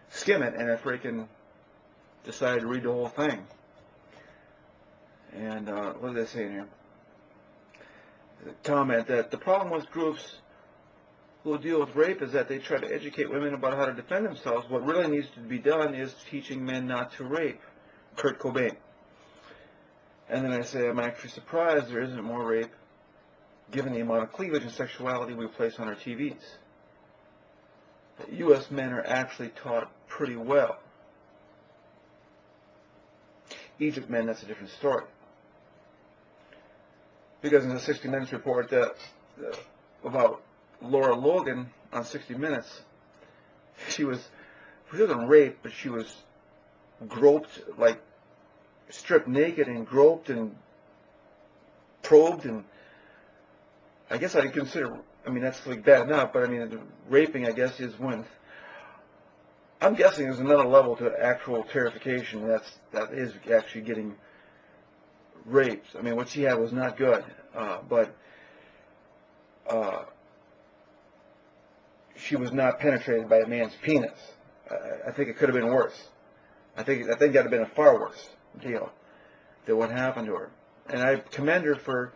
skim it, and I freaking decided to read the whole thing. And what did they say in here? The comment that the problem with groups who deal with rape is that they try to educate women about how to defend themselves. What really needs to be done is teaching men not to rape. Kurt Cobain. And then I say, I'm actually surprised there isn't more rape given the amount of cleavage and sexuality we place on our TVs. That U.S. men are actually taught pretty well. Egypt men, that's a different story. Because in the 60 Minutes report about Laura Logan on 60 Minutes, she wasn't raped, but she was groped, like stripped naked and groped and probed, and I guess I'd consider, I mean, that's like bad enough, but I mean, the raping, I guess, is when, I'm guessing there's another level to actual terrification that is actually getting raped. I mean, what she had was not good, but she was not penetrated by a man's penis. I think it could have been worse. I think that would have been a far worse deal than what happened to her. And I commend her for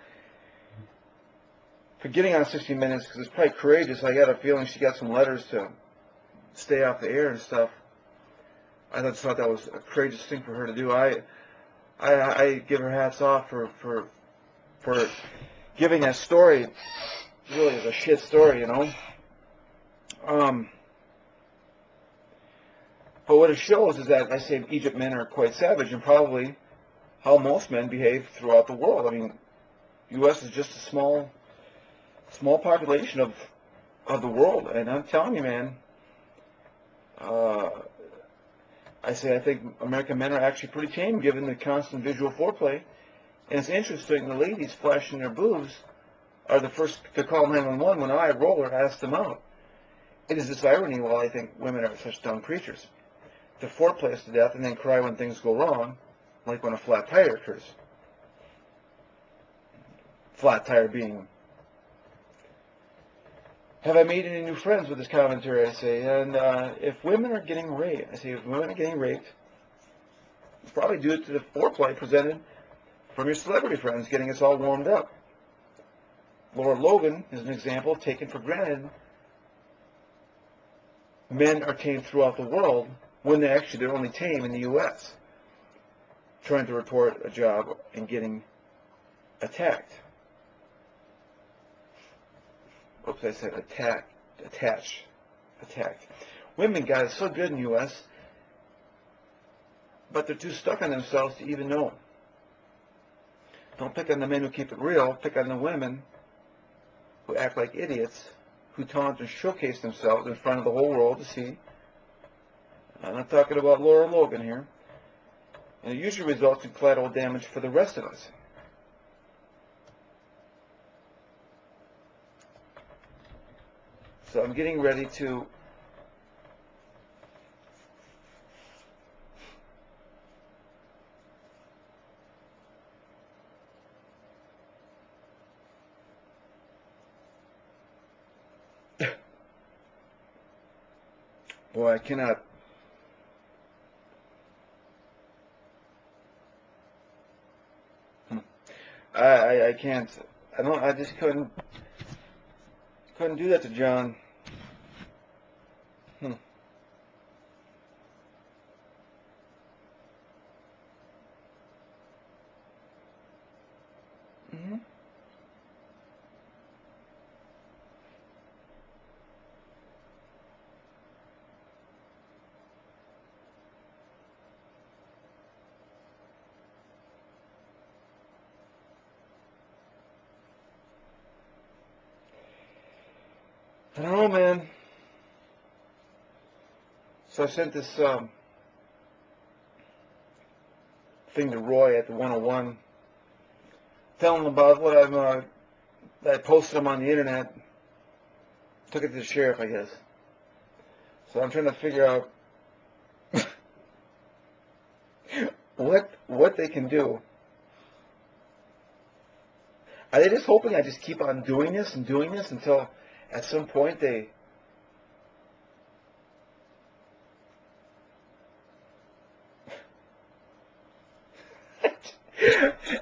getting on 60 Minutes, because it's probably courageous. I got a feeling she got some letters to stay off the air and stuff. I just thought that was a courageous thing for her to do. I give her hats off for giving that story. Really is a shit story, you know. But what it shows is that I say Egypt men are quite savage, and probably how most men behave throughout the world. I mean, U.S. is just a small population of the world, and I'm telling you, man. I think American men are actually pretty tame given the constant visual foreplay. And it's interesting, the ladies flashing their boobs are the first to call 911 when I, Roller, ask them out. It is this irony, while I think women are such dumb creatures, to foreplay us to death and then cry when things go wrong, like when a flat tire occurs. Flat tire being, have I made any new friends with this commentary, I say, and if women are getting raped, it's probably due to the foreplay presented from your celebrity friends getting us all warmed up. Laura Logan is an example taken for granted. Men are tame throughout the world when they're only tame in the U.S. Trying to report a job and getting attacked. Oops, I said attacked. Women got it so good in the U.S., but they're too stuck on themselves to even know. Don't pick on the men who keep it real, pick on the women who act like idiots, who taunt and showcase themselves in front of the whole world to see. I'm not talking about Laura Logan here. And it usually results in collateral damage for the rest of us. So I'm getting ready to boy, I cannot. I can't. I just couldn't do that to John. I don't know, man. So I sent this thing to Roy at the 101, telling him about what I posted him on the internet. Took it to the sheriff, I guess. So I'm trying to figure out what they can do. Are they just hoping I just keep on doing this until at some point they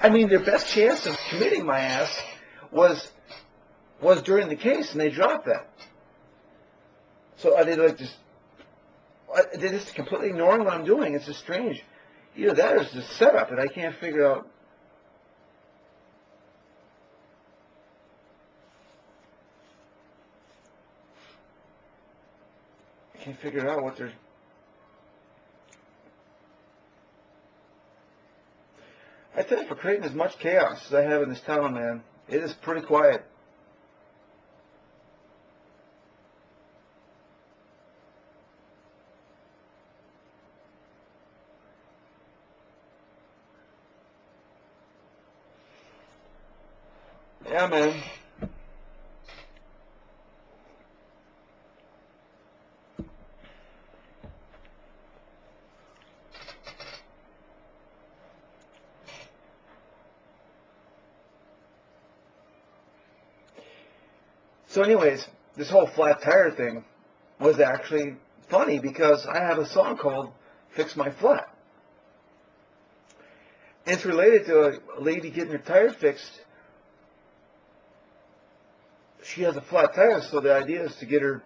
I mean, their best chance of committing my ass was during the case, and they dropped that. So are they they're just completely ignoring what I'm doing? It's just strange. Either that or it's just setup that I can't figure out. I can't figure out what they're. I tell you, for creating as much chaos as I have in this town, man, it is pretty quiet. Yeah, man. So anyways, this whole flat tire thing was actually funny because I have a song called Fix My Flat. It's related to a lady getting her tire fixed. She has a flat tire, so the idea is to get her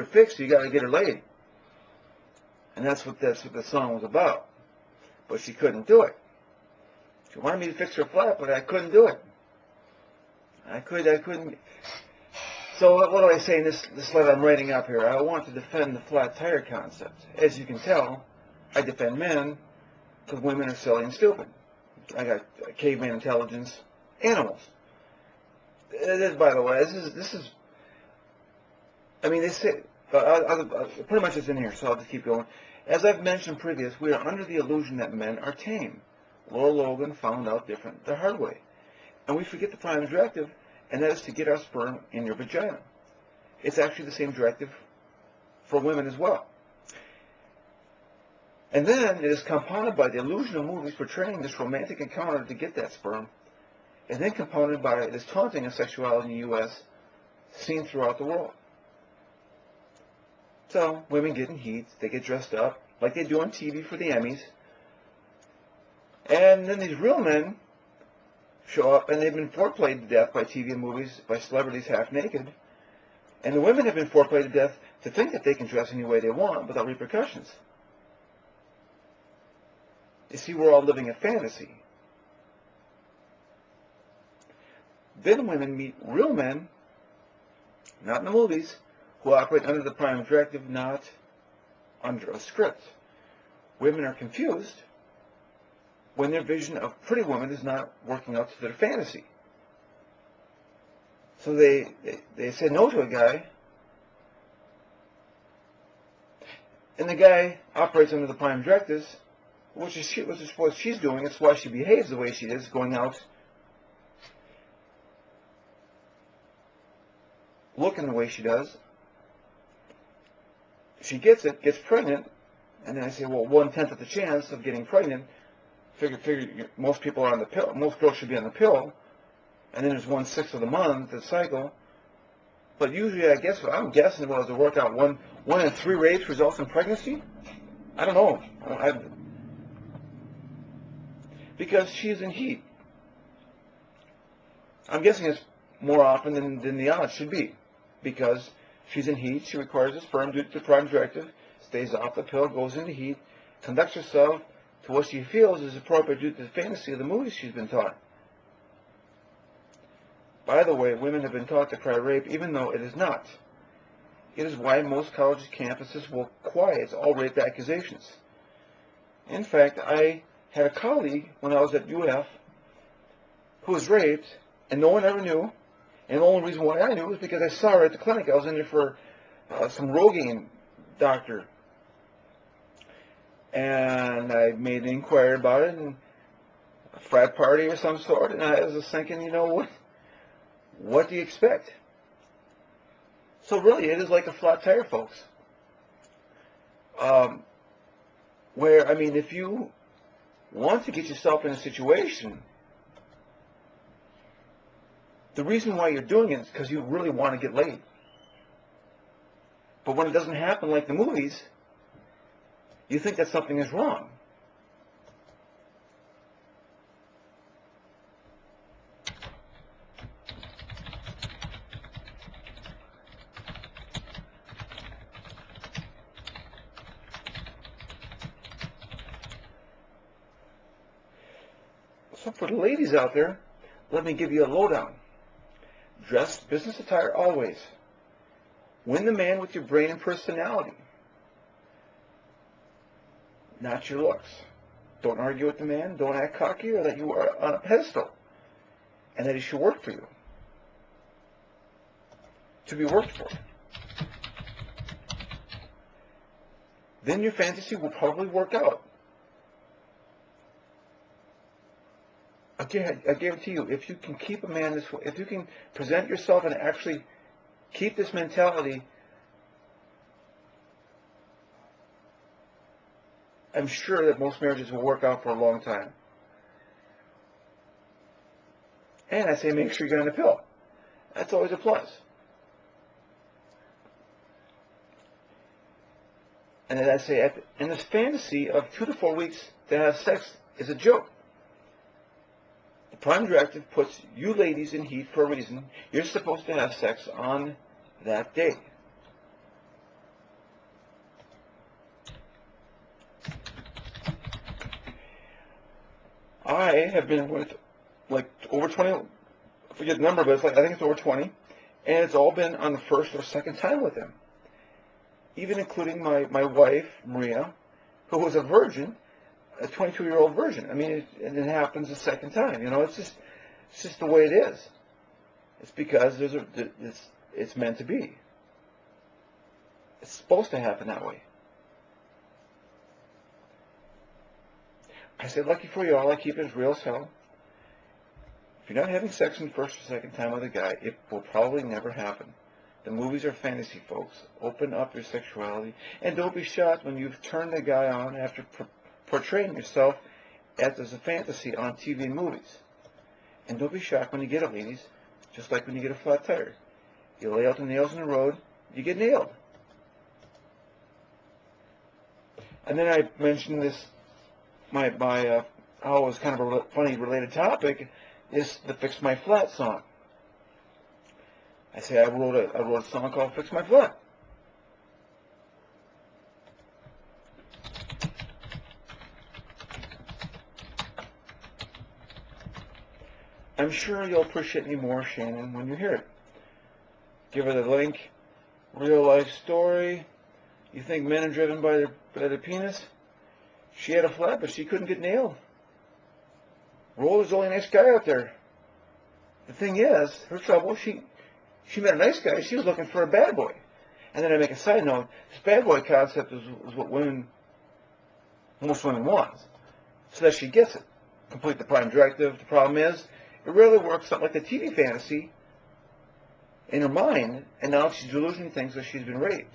fixed, you got to get her laid. And that's what the song was about. But she couldn't do it. She wanted me to fix her flat, but I couldn't do it. I couldn't. So what do I say in this letter I'm writing up here? I want to defend the flat tire concept. As you can tell, I defend men because women are silly and stupid. I got caveman intelligence, animals. By the way, this is. I mean, they say pretty much it's in here, so I'll just keep going. As I've mentioned previous, we are under the illusion that men are tame. Laura Logan found out different the hard way, and we forget the prime directive, and that is to get our sperm in your vagina. It's actually the same directive for women as well. And then it is compounded by the illusion of movies portraying this romantic encounter to get that sperm, and then compounded by this taunting of sexuality in the U.S. seen throughout the world. So women get in heat, they get dressed up like they do on TV for the Emmys, and then these real men show up, and they've been foreplayed to death by TV and movies, by celebrities half naked, and the women have been foreplayed to death to think that they can dress any way they want without repercussions. You see, we're all living a fantasy. Then women meet real men, not in the movies, who operate under the prime directive, not under a script. Women are confused when their vision of pretty women is not working out to their fantasy. So they say no to a guy, and the guy operates under the prime directives, which is what she's doing. It's why she behaves the way she is, going out, looking the way she does. She gets pregnant, and then I say, well, 1/10 of the chance of getting pregnant. Figure most people are on the pill. Most girls should be on the pill, and then there's 1/6 of the month, the cycle. But usually, I'm guessing it was to work out one in 3 rapes results in pregnancy. I don't know, because she's in heat. I'm guessing it's more often than the odds should be, because she's in heat. She requires the sperm due to the prime directive, stays off the pill, goes into heat, conducts herself to what she feels is appropriate due to the fantasy of the movies she's been taught. By the way, women have been taught to cry rape, even though it is not. It is why most college campuses will quiet all rape accusations. In fact, I had a colleague when I was at UF who was raped, and no one ever knew. And the only reason why I knew was because I saw her at the clinic. I was in there for some Rogaine doctor. And I made an inquiry about it, and a frat party or some sort, and I was just thinking, you know, what do you expect? So really, it is like a flat tire, folks. Where, I mean, if you want to get yourself in a situation, the reason why you're doing it is because you really want to get laid. But when it doesn't happen like the movies, you think that something is wrong. So for the ladies out there, let me give you a lowdown. Dress business attire always. Win the man with your brain and personality, not your looks. Don't argue with the man. Don't act cocky or that you are on a pedestal and that he should work for you. To be worked for. Then your fantasy will probably work out. Again, I guarantee you, if you can keep a man this way, if you can present yourself and actually keep this mentality, I'm sure that most marriages will work out for a long time. And I say make sure you get on the pill. That's always a plus. And then I say, in this fantasy of 2 to 4 weeks to have sex is a joke. The prime directive puts you ladies in heat for a reason. You're supposed to have sex on that day. I have been with like over 20, I forget the number, but it's like, I think it's over 20, and it's all been on the first or second time with him. Even including my wife, Maria, who was a virgin, a 22-year-old virgin. I mean, it happens the second time. You know, it's just the way it is. It's because it's meant to be. It's supposed to happen that way. I said, lucky for you all, I keep it as real as hell. If you're not having sex in the first or second time with a guy, it will probably never happen. The movies are fantasy, folks. Open up your sexuality, and don't be shocked when you've turned the guy on after portraying yourself as a fantasy on TV and movies. And don't be shocked when you get it, ladies, just like when you get a flat tire. You lay out the nails in the road, you get nailed. And then I mentioned this, how it was kind of a funny related topic, is the Fix My Flat song. I say I wrote a song called Fix My Flat. I'm sure you'll appreciate me more, Shannon, when you hear it. Give her the link. Real life story. You think men are driven by their penis? She had a flat, but she couldn't get nailed. Roller's the only nice guy out there. The thing is, her trouble, she met a nice guy. She was looking for a bad boy. And then I make a side note. This bad boy concept is what most women want. So that she gets it. Complete the prime directive. The problem is, it rarely works out like a TV fantasy in her mind, and now she's delusionally thinks that she's been raped.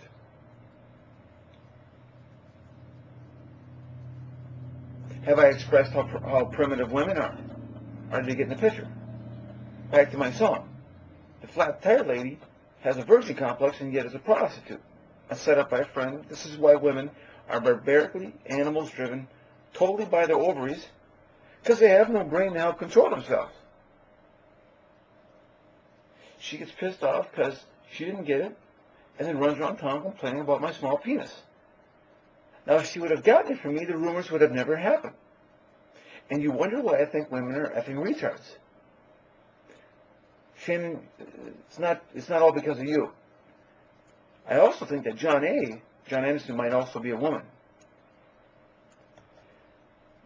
Have I expressed how primitive women are? Did you get in the picture? Back to my song. The flat tire lady has a virgin complex and yet is a prostitute. A setup by a friend. This is why women are barbarically animals driven totally by their ovaries, because they have no brain to help control themselves. She gets pissed off because she didn't get it, and then runs around town complaining about my small penis. Now, if she would have gotten it from me, the rumors would have never happened. And you wonder why I think women are effing retards. Shannon, it's not all because of you. I also think that John Anderson might also be a woman.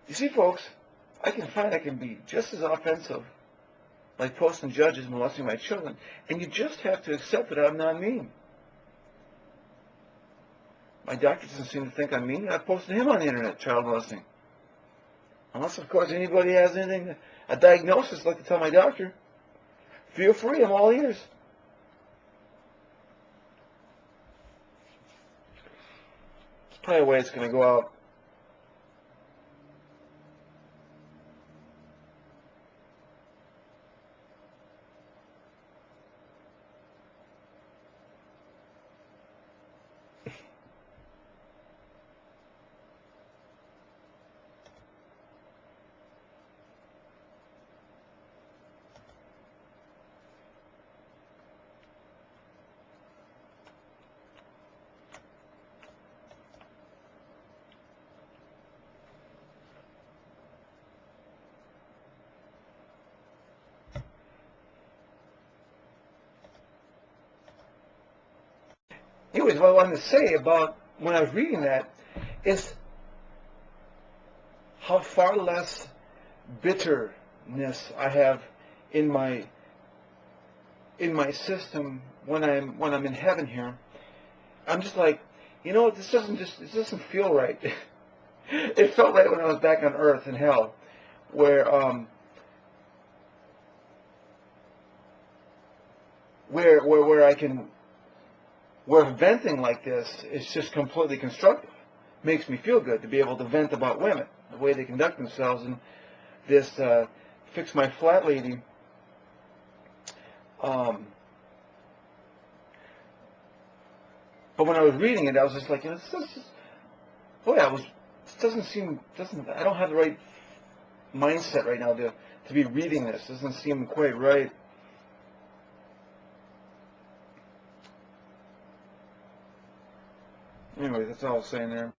You see, folks, I can be just as offensive, like posting judges molesting my children, and you just have to accept that I'm not mean. My doctor doesn't seem to think I'm mean. I've posted him on the internet, child molesting. Unless, of course, anybody has anything, a diagnosis, like to tell my doctor. Feel free, I'm all ears. It's probably the way it's going to go out. Anyways, what I wanted to say about when I was reading that is how far less bitterness I have in my system when I'm in heaven here. I'm just like, you know, this doesn't feel right. It felt right when I was back on earth in hell, where where venting like this is just completely constructive. Makes me feel good to be able to vent about women, the way they conduct themselves, and this Fix My Flat lady. But when I was reading it, I was just like, you know, I don't have the right mindset right now to be reading this. It doesn't seem quite right. Anyway, that's all I was saying there.